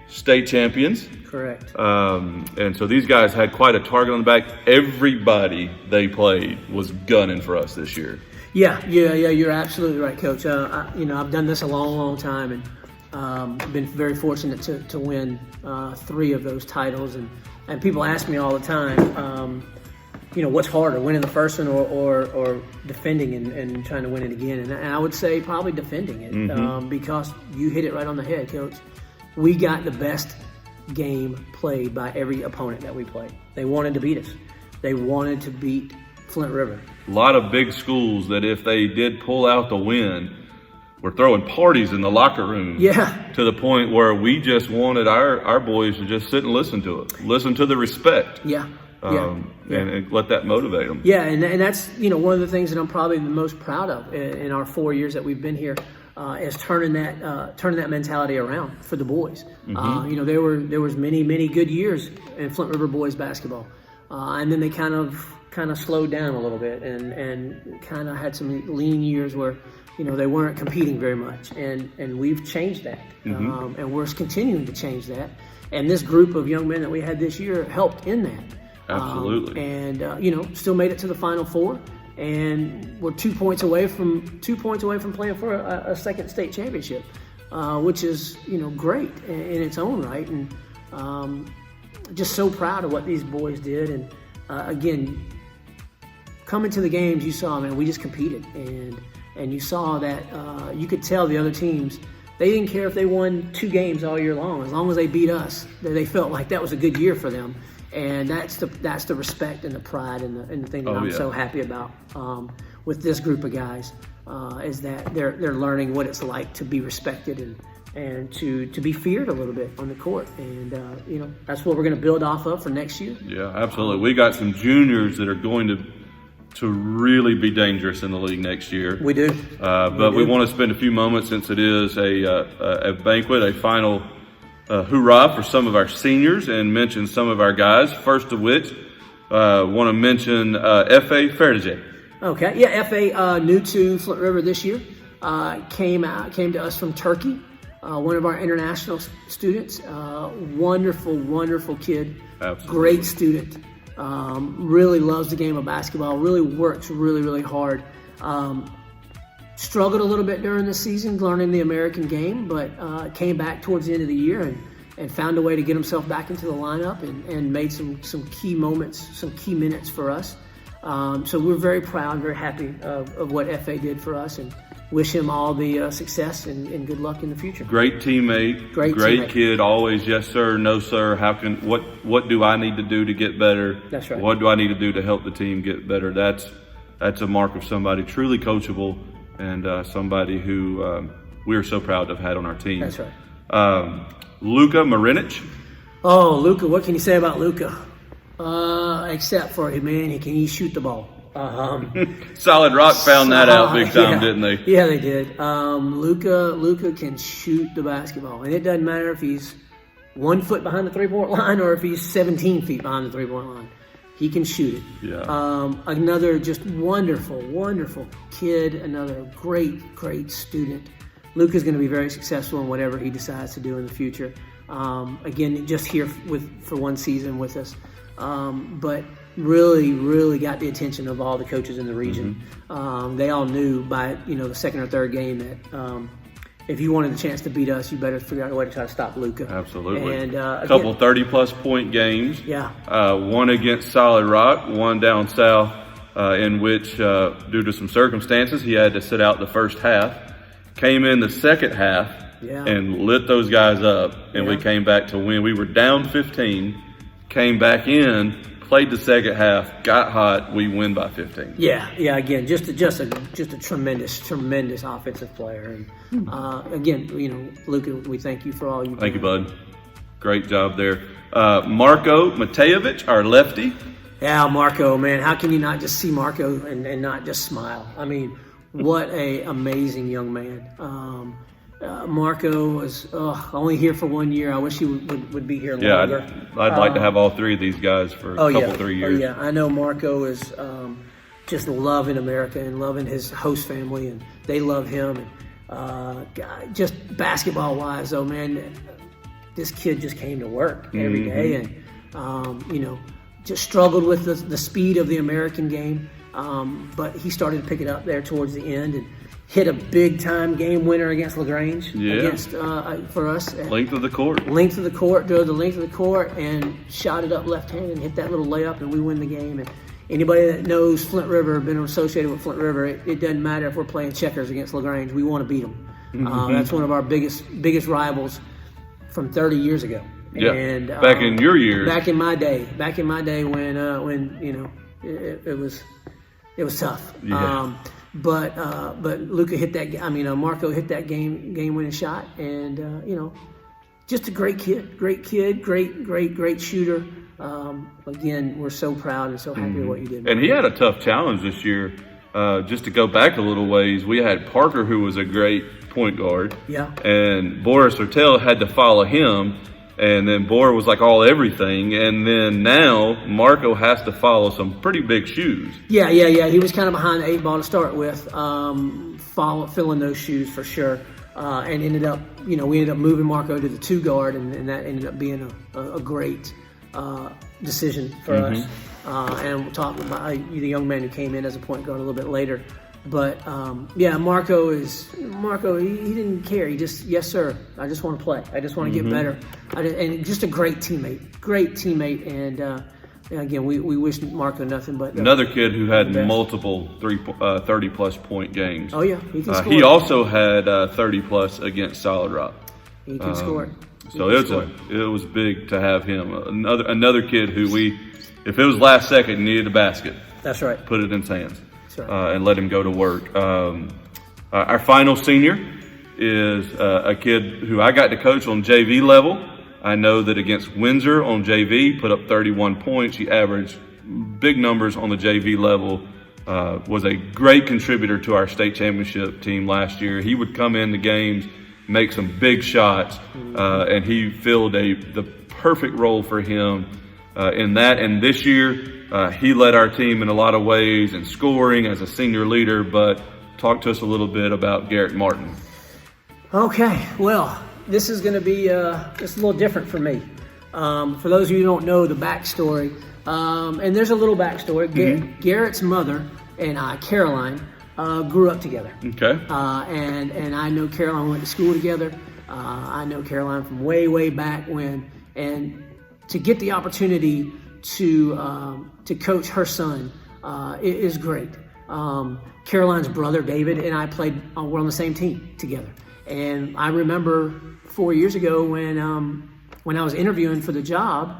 state champions. Correct. And so these guys had quite a target on the back. Everybody they played was gunning for us this year. Yeah, you're absolutely right, Coach. I've done this a long time, and been very fortunate to win 3 of those titles. And people ask me all the time, what's harder, winning the first one or defending and trying to win it again? And I would say probably defending it, because you hit it right on the head, Coach. We got the best game played by every opponent that we played. They wanted to beat us. They wanted to beat Flint River. A lot of big schools that if they did pull out the win were throwing parties in the locker room. Yeah. To the point where we just wanted our boys to just sit and listen to it. Listen to the respect. Yeah. And let that motivate them. Yeah, and that's one of the things that I'm probably the most proud of in our 4 years that we've been here, is turning that mentality around for the boys. There was many good years in Flint River boys basketball, and then they kind of slowed down a little bit and kind of had some lean years where they weren't competing very much, and we've changed that, and we're continuing to change that. And this group of young men that we had this year helped in that. Absolutely. Still made it to the Final Four, and we're 2 points away from playing for a second state championship, which is great in its own right, and just so proud of what these boys did. And again, coming to the games, you saw, man, we just competed, and you saw that you could tell the other teams. They didn't care if they won 2 games all year long. As long as they beat us, they felt like that was a good year for them. And that's the respect and the pride and the thing that I'm so happy about with this group of guys, is that they're learning what it's like to be respected and to be feared a little bit on the court. And that's what we're going to build off of for next year. Yeah, absolutely. We got some juniors that are going to really be dangerous in the league next year. We do. But we want to spend a few moments, since it is a banquet, a final hoorah for some of our seniors, and mention some of our guys. First of which, want to mention F.A. Ferdige. Okay, yeah, F.A. New to Flint River this year, came to us from Turkey. One of our international students. Wonderful kid. Absolutely. Great student. Really loves the game of basketball. Really works really hard. Struggled a little bit during the season learning the American game, but came back towards the end of the year and found a way to get himself back into the lineup and made some key moments, some key minutes for us. So we're very proud, very happy of what FA did for us, and wish him all the success and good luck in the future. Great teammate, great teammate. Kid, always yes sir, no sir. What do I need to do to get better? That's right. What do I need to do to help the team get better? That's a mark of somebody truly coachable, and somebody who we are so proud to have had on our team. That's right. Luka Marinic. Oh, Luka, what can you say about Luka? Except for, man, he shoot the ball. Solid Rock found that out big time, didn't they? Yeah, they did. Luka can shoot the basketball, and it doesn't matter if he's 1 foot behind the 3-point line or if he's 17 feet behind the 3-point line. He can shoot it. Yeah. Another just wonderful kid. Another great student. Luka's going to be very successful in whatever he decides to do in the future. Again, just here for one season with us, but really got the attention of all the coaches in the region. They all knew by the second or third game that if you wanted the chance to beat us, you better figure out a way to try to stop Luka. Absolutely. And a couple 30-plus point games. Yeah. One against Solid Rock, one down south, in which, due to some circumstances, he had to sit out the first half. Came in the second half and lit those guys up, and we came back to win. We were down 15, came back in, played the second half, got hot, we win by 15. Yeah. Again, just a tremendous offensive player. And again, Luka, we thank you for all you do. Thank you, bud. Great job there. Marko Matejevic, our lefty. Yeah, Marco, man, how can you not just see Marco and not just smile? I mean, what a amazing young man. Marco was only here for 1 year. I wish he would be here longer. Yeah, I'd like to have all three of these guys for a couple, 3 years. Oh, yeah. I know Marco is just loving America and loving his host family, and they love him. And just basketball-wise, though, man, this kid just came to work every day and, just struggled with the speed of the American game. But he started to pick it up there towards the end and hit a big-time game winner against LaGrange for us. Length of the court. Length of the court, drove the length of the court and shot it up left-handed and hit that little layup, and we win the game. And anybody that knows Flint River, been associated with Flint River, it doesn't matter if we're playing checkers against LaGrange. We want to beat them. That's one of our biggest rivals from 30 years ago. Yeah, and, back in your years. Back in my day when it was tough. Yeah. But Luka hit that. Marco hit that game-winning shot, and just a great kid, great shooter. Again, we're so proud and so happy with what you did. And he had a tough challenge this year. Just to go back a little ways, we had Parker, who was a great point guard. Yeah. And Boris Ortel had to follow him. And then Bor was like all everything. And then now Marco has to follow some pretty big shoes. Yeah. He was kind of behind the 8 ball to start with, filling those shoes for sure. And ended up, we ended up moving Marco to the 2 guard, and that ended up being a great decision for us. And we'll talk about the young man who came in as a point guard a little bit later. But Marco, he didn't care. He just, yes sir, I just want to play. I just want to get better. And just a great teammate. And again, we wish Marco nothing but another kid who had multiple 30-plus point games. Oh yeah, he can score. He also had 30-plus against Solid Rock. He can score. So it was big to have him. Another kid who if it was last second, needed a basket. That's right. Put it in his hands. That's right. And let him go to work. Our final senior is a kid who I got to coach on JV level. I know that against Windsor on JV, put up 31 points. He averaged big numbers on the JV level. Was a great contributor to our state championship team last year. He would come in the games, make some big shots, and he filled the perfect role for him in that. And this year, he led our team in a lot of ways in scoring as a senior leader. But talk to us a little bit about Garrett Martin. Okay, well, this is going to be just a little different for me. For those of you who don't know the backstory, and there's a little backstory. Garrett's mother and I, Caroline, grew up together. Okay. And I know Caroline, went to school together. I know Caroline from way back when. And to get the opportunity to coach her son is great. Caroline's brother, David, and I we're on the same team together. And I remember 4 years ago when I was interviewing for the job,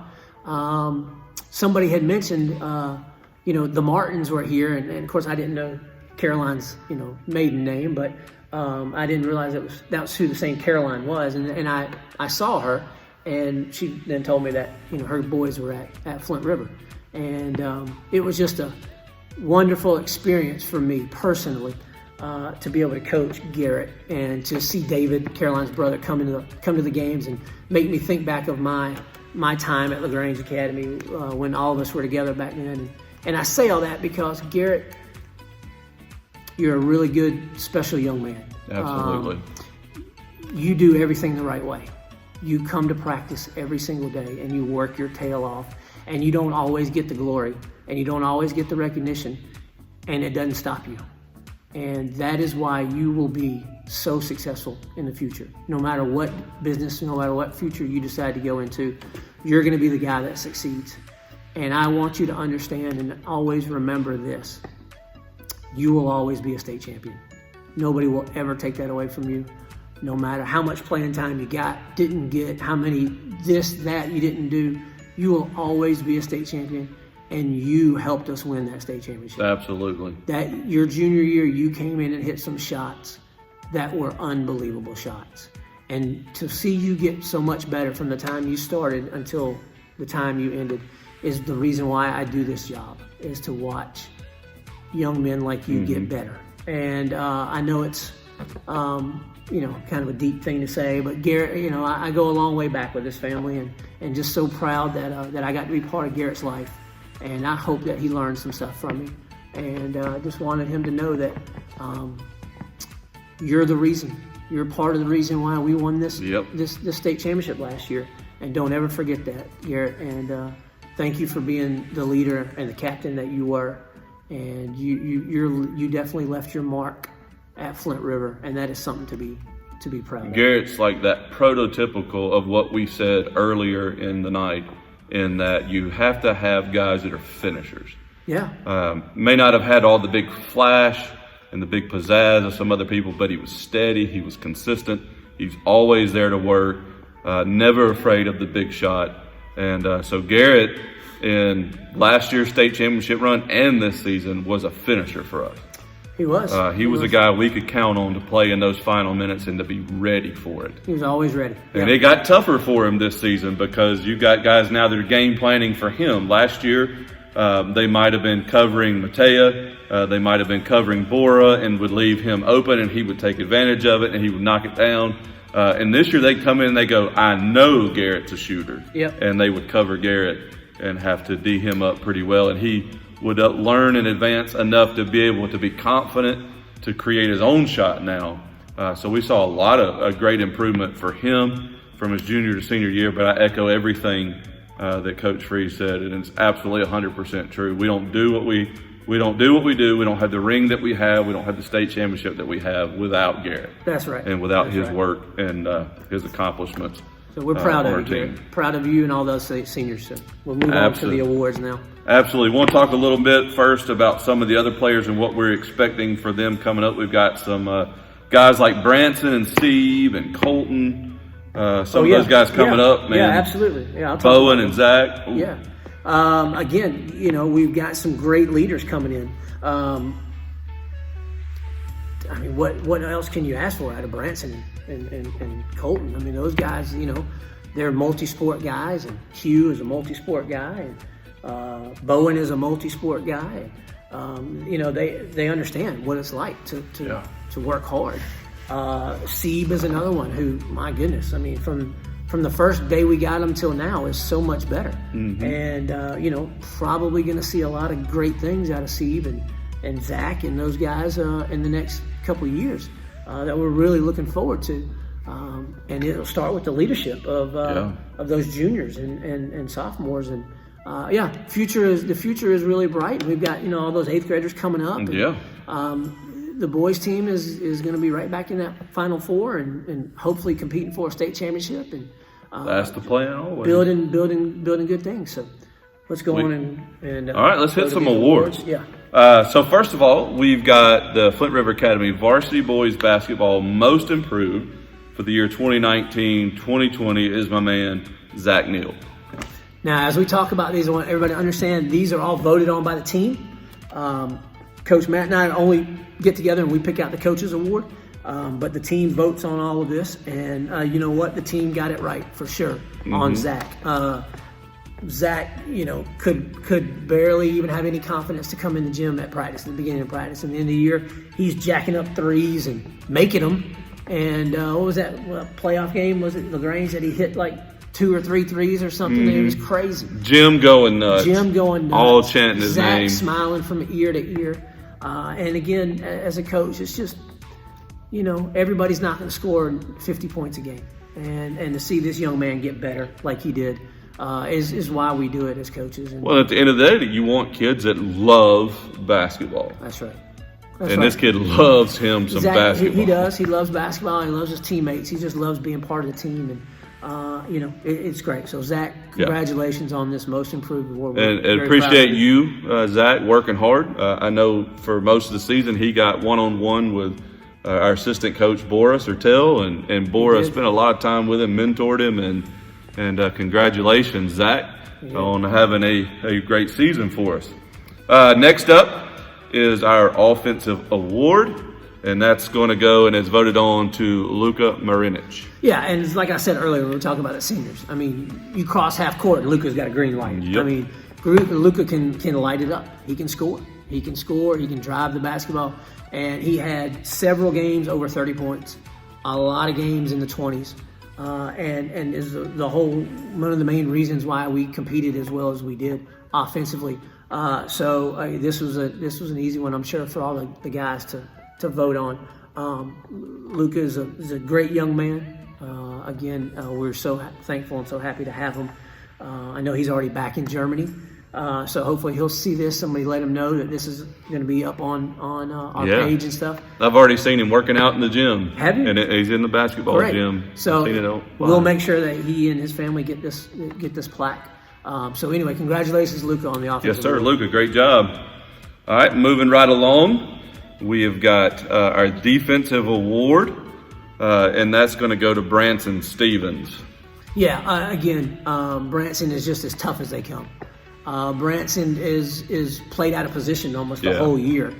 somebody had mentioned, the Martins were here. And of course, I didn't know Caroline's, maiden name, but I didn't realize that was who the St. Caroline was. And I saw her, and she then told me that, her boys were at Flint River. And it was just a wonderful experience for me personally to be able to coach Garrett and to see David, Caroline's brother, come to the games and make me think back of my time at LaGrange Academy when all of us were together back then. And I say all that because, Garrett, you're a really good, special young man. Absolutely. You do everything the right way. You come to practice every single day and you work your tail off, and you don't always get the glory and you don't always get the recognition, and it doesn't stop you. And that is why you will be so successful in the future. No matter what business, no matter what future you decide to go into, you're going to be the guy that succeeds. And I want you to understand and always remember this. You will always be a state champion. Nobody will ever take that away from you. No matter how much playing time you didn't get, how many that you didn't do, you will always be a state champion. And you helped us win that state championship. Absolutely. That your junior year, you came in and hit some shots that were unbelievable shots. And to see you get so much better from the time you started until the time you ended, is the reason why I do this job, is to watch young men like you get better. And I know it's, kind of a deep thing to say, but Garrett, I go a long way back with this family, and just so proud that I got to be part of Garrett's life. And I hope that he learned some stuff from me. And I just wanted him to know that you're the reason. You're part of the reason why we won this state championship last year. And don't ever forget that, Garrett. And thank you for being the leader and the captain that you were. And you definitely left your mark at Flint River, and that is something to be proud of. Garrett's like that prototypical of what we said earlier in the night, in that you have to have guys that are finishers. Yeah. May not have had all the big flash and the big pizzazz of some other people, but he was steady, he was consistent, he's always there to work, never afraid of the big shot. And so Garrett, in last year's state championship run and this season, was a finisher for us. He was. He was a guy we could count on to play in those final minutes and to be ready for it. He was always ready. And it got tougher for him this season because you got guys now that are game planning for him. Last year, they might have been covering Matea, they might have been covering Bora, and would leave him open, and he would take advantage of it, and he would knock it down. And this year they come in and they go, I know Garrett's a shooter. Yep. And they would cover Garrett and have to D him up pretty well. And he would learn in advance enough to be able to be confident to create his own shot now. So we saw a great improvement for him from his junior to senior year, but I echo everything that Coach Freeze said, and it's absolutely 100% true. We don't do what we do. We don't have the ring that we have. We don't have the state championship that we have without Garrett. That's right. And without his work and his accomplishments. So we're proud of you, Garrett. Proud of you and all those seniors. So we'll move on to the awards now. Absolutely. We want to talk a little bit first about some of the other players and what we're expecting for them coming up. We've got some guys like Branson and Steve and Colton. Some of those guys coming up, man. Yeah, absolutely. Yeah, Bowen and Zach. Ooh. Yeah. Again, we've got some great leaders coming in. What else can you ask for out of Branson and Colton? I mean, those guys, they're multi-sport guys, and Hugh is a multi-sport guy, and Bowen is a multi-sport guy. They understand what it's like to work hard. Sieb is another one who, my goodness, I mean, from the first day we got him till now is so much better. Mm-hmm. And, probably going to see a lot of great things out of Sieb and Zach and those guys in the next couple of years that we're really looking forward to. And it'll start with the leadership of those juniors and sophomores. And the future is really bright. We've got, all those 8th graders coming up. And, the boys team is going to be right back in that Final Four and hopefully competing for a state championship. And that's the plan always. Building good things. So let's go on and all right, let's hit some awards. Yeah. So first of all, we've got the Flint River Academy Varsity Boys Basketball Most Improved for the year 2019-2020 is my man, Zach Neal. Now, as we talk about these, I want everybody to understand these are all voted on by the team. Coach Matt and I only get together and we pick out the coaches award, but the team votes on all of this, and you know what? The team got it right for sure on Zach. Zach, could barely even have any confidence to come in the gym at practice, at the beginning of practice. And at the end of the year, he's jacking up threes and making them. And what was that playoff game? Was it LaGrange that he hit like 2 or 3 threes or something? It was crazy. Jim going nuts. All chanting his name. Zach smiling from ear to ear. And again, as a coach, it's just, everybody's not going to score 50 points a game. And to see this young man get better like he did is why we do it as coaches. Well, at the end of the day, you want kids that love basketball. That's right. This kid loves some basketball. He does. He loves basketball. He loves his teammates. He just loves being part of the team. And, it's great. So, Zach, congratulations on this Most Improved award. And appreciate you, Zach, working hard. I know for most of the season he got one-on-one with our assistant coach, Bora Sertel, and Bora spent a lot of time with him, mentored him, and congratulations, Zach, on having a great season for us. Next up is our offensive award. and that's going to go and is voted on to Luka Marinic. Yeah, and like I said earlier, when we were talking about the seniors, I mean, you cross half court and Luka's got a green light. Yep. I mean, Luka can light it up. He can score. He can score. He can drive the basketball. And he had several games over 30 points, a lot of games in the 20s. And is the whole one of the main reasons why we competed as well as we did offensively. So this was an easy one, I'm sure, for all the guys to vote on. Luka is a great young man. Again, we're so thankful and so happy to have him. I know he's already back in Germany. So hopefully he'll see this. Somebody let him know that this is going to be up on our page and stuff. I've already seen him working out in the gym. Have you? And he's in the basketball gym. So we'll make sure that he and his family get this plaque. So anyway, congratulations, Luka, on the offensive. Yes, sir, Luka, great job. All right, moving right along, we have got our defensive award, and that's going to go to Branson Stevens. Yeah, again, Branson is just as tough as they come. Branson is played out of position almost the whole year.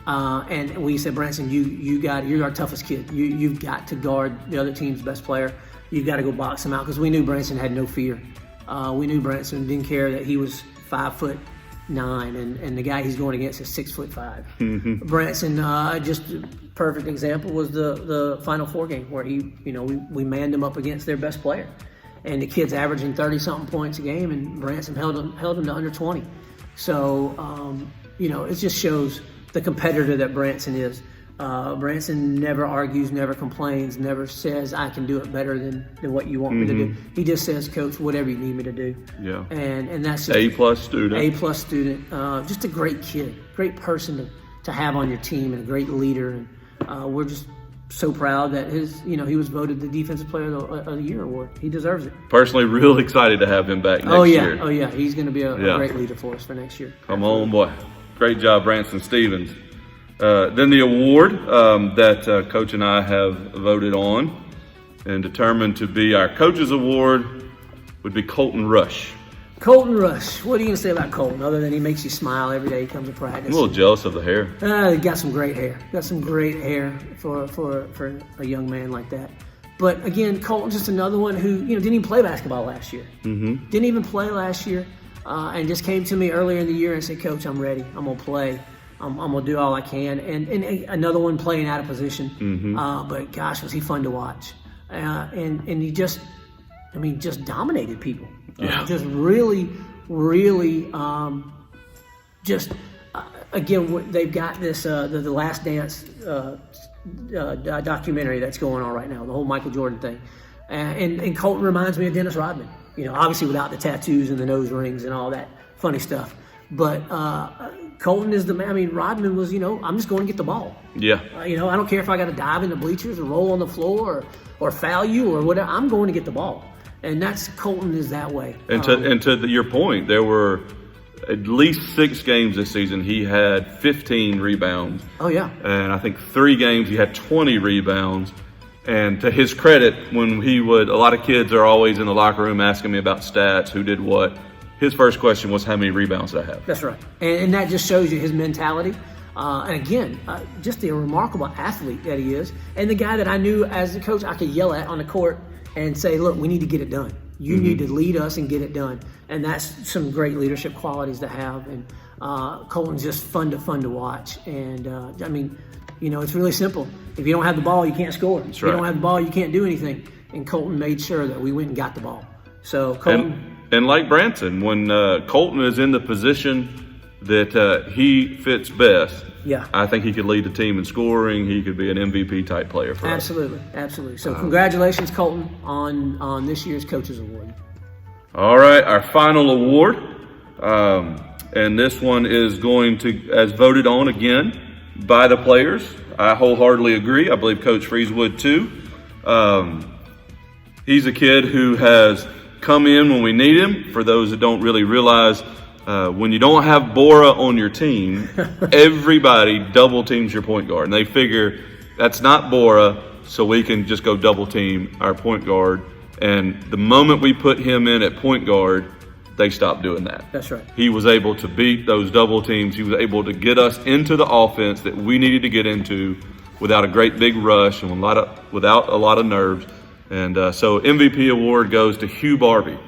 And we said, Branson, you're our toughest kid. You've got to guard the other team's best player. You've got to go box him out, because we knew Branson had no fear. We knew Branson didn't care that he was 5'9", and the guy he's going against is 6'5". Mm-hmm. Branson, just a perfect example was the Final Four game where we manned him up against their best player. And the kid's averaging 30-something points a game, and Branson held him to under 20. So, it just shows the competitor that Branson is. Branson never argues, never complains, never says, I can do it better than what you want me to do. He just says, Coach, whatever you need me to do. Yeah. And that's just A-plus student. A-plus student. Just a great kid, great person to have on your team, and a great leader. And we're just so proud that he was voted the Defensive Player of the Year award. He deserves it. Personally, real excited to have him back next year. Oh, yeah. He's going to be a great leader for us for next year. Come on, boy. Great job, Branson Stevens. Then the award that Coach and I have voted on and determined to be our Coach's Award would be Colton Rush. Colton Rush. What are you going to say about Colton, other than he makes you smile every day he comes to practice? I'm a little jealous of the hair. He got some great hair. Got some great hair for a young man like that. But again, Colton's just another one who didn't even play basketball last year. Mm-hmm. Didn't even play last year, and just came to me earlier in the year and said, Coach, I'm ready. I'm going to play. I'm going to do all I can. And another one playing out of position. Mm-hmm. But gosh, was he fun to watch. And he just dominated people. Yeah. Just really, really, again, they've got this, the Last Dance documentary that's going on right now, the whole Michael Jordan thing. And Colton reminds me of Dennis Rodman, obviously without the tattoos and the nose rings and all that funny stuff. But Colton is the man. I mean, Rodman was, I'm just going to get the ball. Yeah. I don't care if I got to dive in the bleachers or roll on the floor or foul you or whatever. I'm going to get the ball. And Colton is that way. And to your point, there were at least 6 games this season he had 15 rebounds. Oh, yeah. And I think 3 games he had 20 rebounds. And to his credit, when a lot of kids are always in the locker room asking me about stats, who did what. His first question was, how many rebounds did I have? That's right. And that just shows you his mentality. And again, just the remarkable athlete that he is. And the guy that I knew as a coach I could yell at on the court and say, look, we need to get it done. You need to lead us and get it done. And that's some great leadership qualities to have. And Colton's just fun to watch. And, it's really simple. If you don't have the ball, you can't score. If you don't have the ball, you can't do anything. And Colton made sure that we went and got the ball. So Colton... And like Branson, when Colton is in the position that he fits best, I think he could lead the team in scoring. He could be an MVP type player for us. Absolutely. So congratulations, Colton, on this year's Coach's Award. All right, our final award, and this one is going to, as voted on again by the players. I wholeheartedly agree. I believe Coach Freeze would too. He's a kid who has come in when we need him. For those that don't really realize, when you don't have Bora on your team, everybody double teams your point guard. And they figure that's not Bora, so we can just go double team our point guard. And the moment we put him in at point guard, they stopped doing that. That's right. He was able to beat those double teams. He was able to get us into the offense that we needed to get into. without a great big rush and without a lot of nerves. And so MVP award goes to Hugh Barbie.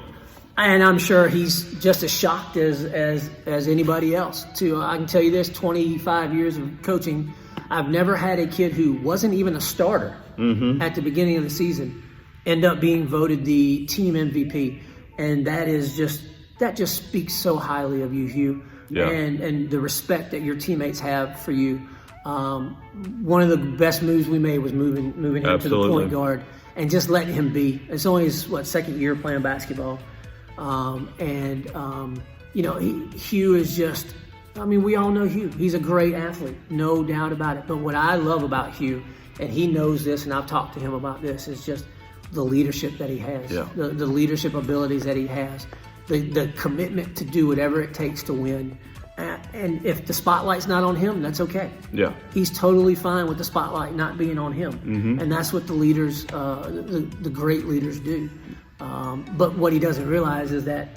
And I'm sure he's just as shocked as anybody else, too. I can tell you this, 25 years of coaching, I've never had a kid who wasn't even a starter at the beginning of the season end up being voted the team MVP. And that just speaks so highly of you, Hugh, and the respect that your teammates have for you. One of the best moves we made was moving him to the point guard and just letting him be. It's only his, second year playing basketball. Hugh is just, we all know Hugh. He's a great athlete, no doubt about it. But what I love about Hugh, and he knows this, and I've talked to him about this, is just the leadership that he has, the leadership abilities that he has, the commitment to do whatever it takes to win. And if the spotlight's not on him, that's okay. Yeah, he's totally fine with the spotlight not being on him, and that's what the leaders, the great leaders, do. But what he doesn't realize is that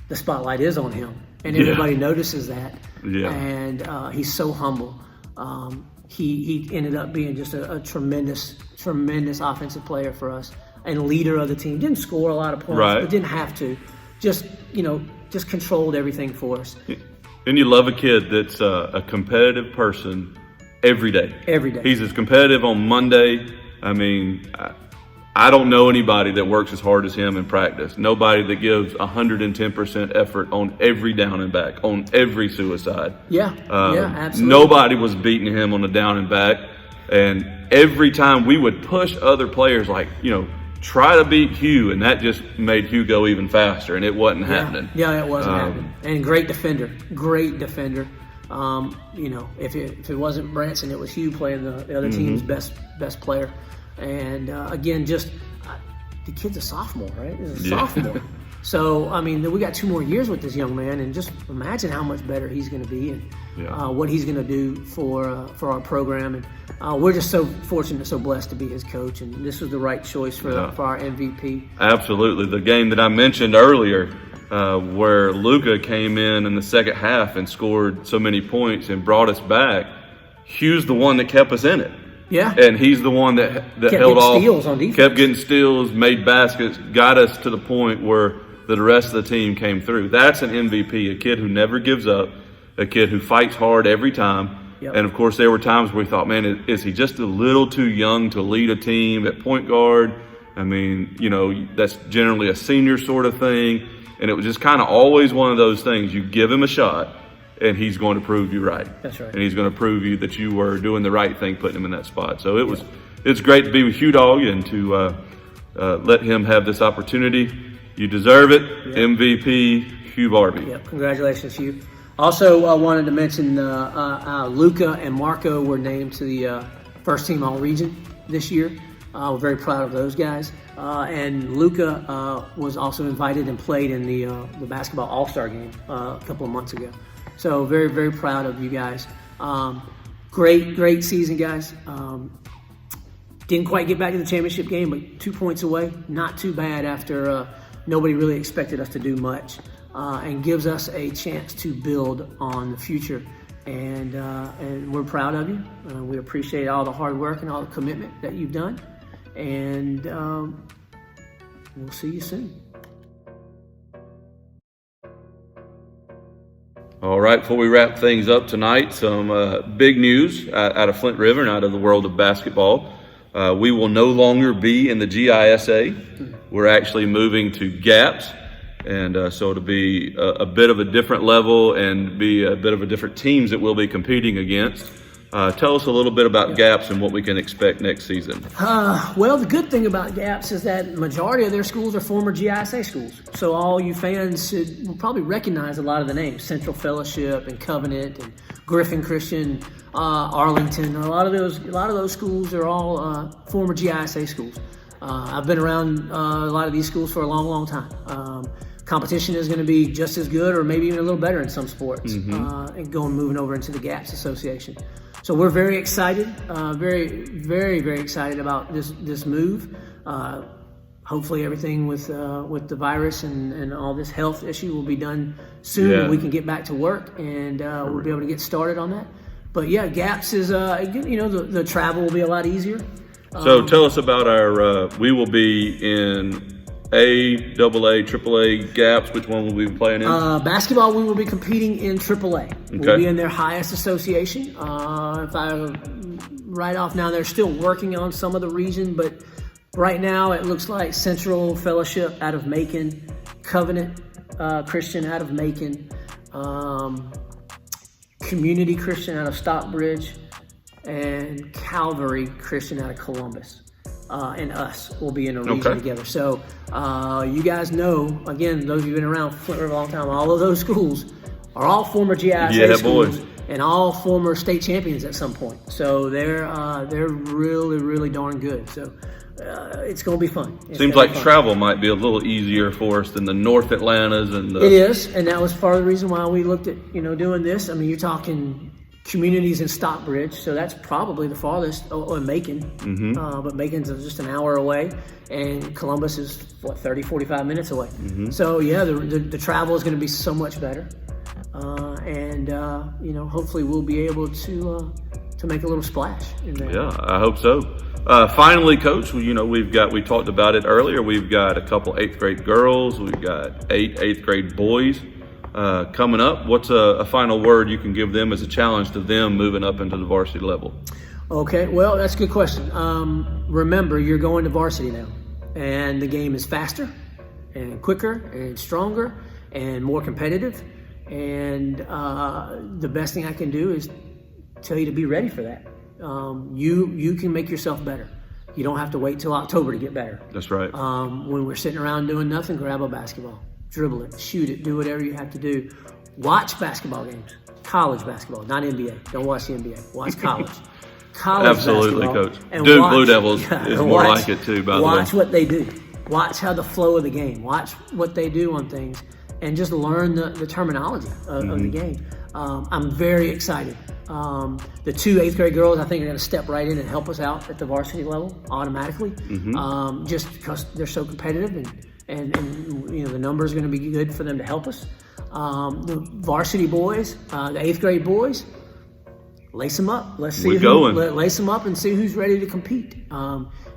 the spotlight is on him, and everybody notices that. Yeah, and he's so humble. He ended up being just a tremendous offensive player for us and leader of the team. Didn't score a lot of points, but didn't have to. Just controlled everything for us. And you love a kid that's a competitive person every day. Every day. He's as competitive on Monday. I don't know anybody that works as hard as him in practice. Nobody that gives 110% effort on every down and back, on every suicide. Yeah, absolutely. Nobody was beating him on the down and back. And every time we would push other players, try to beat Hugh, and that just made Hugh go even faster, and it wasn't happening. Yeah, it wasn't happening. And great defender. If it wasn't Branson, it was Hugh playing the other team's best player. And again, the kid's a sophomore, right? He's a sophomore. So, we got 2 more years with this young man, and just imagine how much better he's going to be and what he's going to do for our program. And we're just so fortunate, so blessed to be his coach, and this was the right choice for our MVP. Absolutely. The game that I mentioned earlier, where Luka came in the second half and scored so many points and brought us back, Hugh's the one that kept us in it. Yeah. And he's the one that held off, steals on defense. Kept getting steals, made baskets, got us to the point where the rest of the team came through. That's an MVP, a kid who never gives up, a kid who fights hard every time. Yep. And, of course, there were times where we thought, man, is he just a little too young to lead a team at point guard? That's generally a senior sort of thing. And it was just kind of always one of those things. You give him a shot, and he's going to prove you right. That's right. And he's going to prove you that you were doing the right thing, putting him in that spot. So it's great to be with Hugh Dog and to let him have this opportunity. You deserve it. Yep. MVP, Hugh Barbie. Yep. Congratulations, Hugh. Also, I wanted to mention Luca and Marco were named to the first team All-Region this year. We're very proud of those guys. And Luca was also invited and played in the basketball All-Star game a couple of months ago. So very, very proud of you guys. Great season, guys. Didn't quite get back to the championship game, but 2 points away. Not too bad after nobody really expected us to do much, and gives us a chance to build on the future. And we're proud of you. We appreciate all the hard work and all the commitment that you've done. And we'll see you soon. All right, before we wrap things up tonight, some big news out of Flint River and out of the world of basketball. We will no longer be in the GISA. We're actually moving to GAPS, and so it'll be a bit of a different level and be a bit of a different teams that we'll be competing against. Tell us a little bit about GAPS and what we can expect next season. Well, the good thing about GAPS is that the majority of their schools are former GISA schools. So all you fans will probably recognize a lot of the names: Central Fellowship and Covenant and Griffin Christian, Arlington. A lot of those schools are all former GISA schools. I've been around a lot of these schools for a long, long time. Competition is going to be just as good, or maybe even a little better in some sports, and moving over into the GAPS Association. So we're very excited, very, very, very excited about this move. Hopefully everything with the virus and all this health issue will be done soon, and we can get back to work, and we'll be able to get started on that. But yeah, gaps is the travel will be a lot easier. So tell us about our. We will be in A, AA, AAA gaps. Which one will we be playing in? Basketball, we will be competing in AAA. Okay. We'll be in their highest association. If I right off now, they're still working on some of the region, but right now it looks like Central Fellowship out of Macon, Covenant Christian out of Macon, Community Christian out of Stockbridge, and Calvary Christian out of Columbus. And us will be in a region together. So you guys know, again, those of you who've been around Flint River a long time, all of those schools are all former GISA schools and all former state champions at some point. So they're really, really darn good. So it's going to be fun. Seems like travel might be a little easier for us than the North Atlantas and It is, and that was part of the reason why we looked at doing this. I mean, you're talking communities in Stockbridge, so that's probably the farthest, or Macon, but Macon's just an hour away, and Columbus is 30, 45 minutes away. So yeah, the travel is going to be so much better, and hopefully we'll be able to make a little splash in there. Yeah, I hope so. Finally, Coach, we talked about it earlier. We've got a couple 8th grade girls. We've got 8 8th grade boys coming up. What's a final word you can give them as a challenge to them moving up into the varsity level? Okay, well, that's a good question. Remember, you're going to varsity now, and the game is faster and quicker and stronger and more competitive. And the best thing I can do is tell you to be ready for that. You can make yourself better. You don't have to wait till October to get better. That's right. When we're sitting around doing nothing, grab a basketball, dribble it, shoot it, do whatever you have to do. Watch basketball games, college basketball, not NBA. Don't watch the NBA. Watch college. Absolutely, basketball. Coach. And Duke watch, Blue Devils is more like it too, by the way. Watch what they do. Watch how the flow of the game. Watch what they do on things, and just learn the terminology of the game. I'm very excited. The 2 8th grade girls, I think, are going to step right in and help us out at the varsity level automatically, just because they're so competitive, and the numbers are going to be good for them to help us. The varsity boys, the 8th grade boys, lace them up. Let's see lace them up and see who's ready to compete.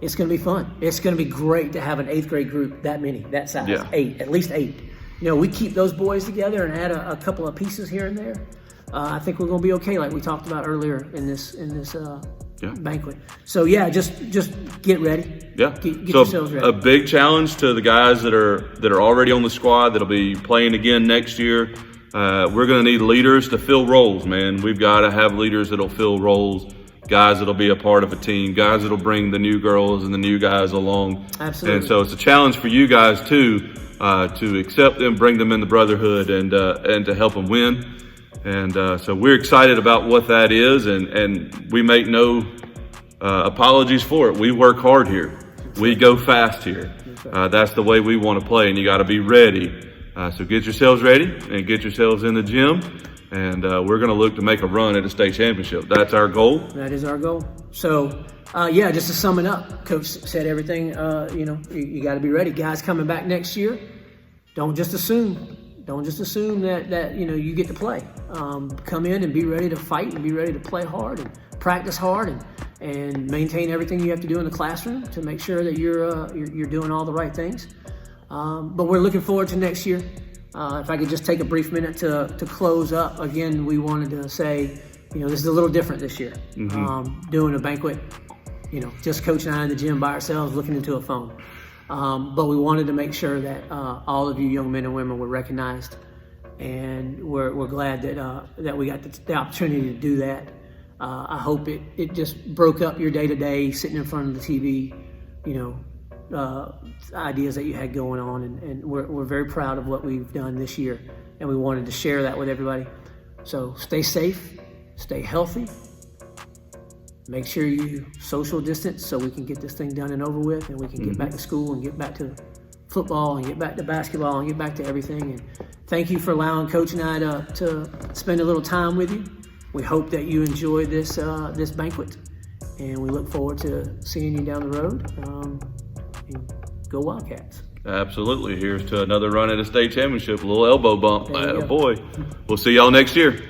It's going to be fun. It's going to be great to have an 8th grade group that size, 8, at least 8. We keep those boys together and add a couple of pieces here and there. I think we're going to be okay, like we talked about earlier in this banquet. So yeah, just get ready. Yeah, get yourselves ready. A big challenge to the guys that are already on the squad that'll be playing again next year. We're going to need leaders to fill roles, man. We've got to have leaders that'll fill roles, guys that'll be a part of a team, guys that'll bring the new girls and the new guys along. Absolutely. And so it's a challenge for you guys too, to accept them, bring them in the brotherhood, and to help them win. And so we're excited about what that is, and we make no apologies for it. We work hard here. We go fast here. That's the way we want to play, and you got to be ready. So get yourselves ready and get yourselves in the gym, and we're going to look to make a run at a state championship. That's our goal. That is our goal. So, just to sum it up, Coach said everything. You got to be ready. Guys coming back next year, don't just assume. Don't just assume that you get to play. Come in and be ready to fight and be ready to play hard and practice hard and maintain everything you have to do in the classroom to make sure that you're doing all the right things. But we're looking forward to next year. If I could just take a brief minute to close up. Again, we wanted to say, this is a little different this year. Doing a banquet, just Coach and I in the gym by ourselves looking into a phone. But we wanted to make sure that all of you young men and women were recognized, and we're glad that we got the opportunity to do that. I hope it just broke up your day-to-day sitting in front of the TV, ideas that you had going on, and we're very proud of what we've done this year, and we wanted to share that with everybody. So stay safe, stay healthy. Make sure you social distance so we can get this thing done and over with, and we can get back to school and get back to football and get back to basketball and get back to everything. And thank you for allowing Coach and I to spend a little time with you. We hope that you enjoy this banquet, and we look forward to seeing you down the road. And go Wildcats. Absolutely. Here's to another run at a state championship. A little elbow bump. Boy. We'll see y'all next year.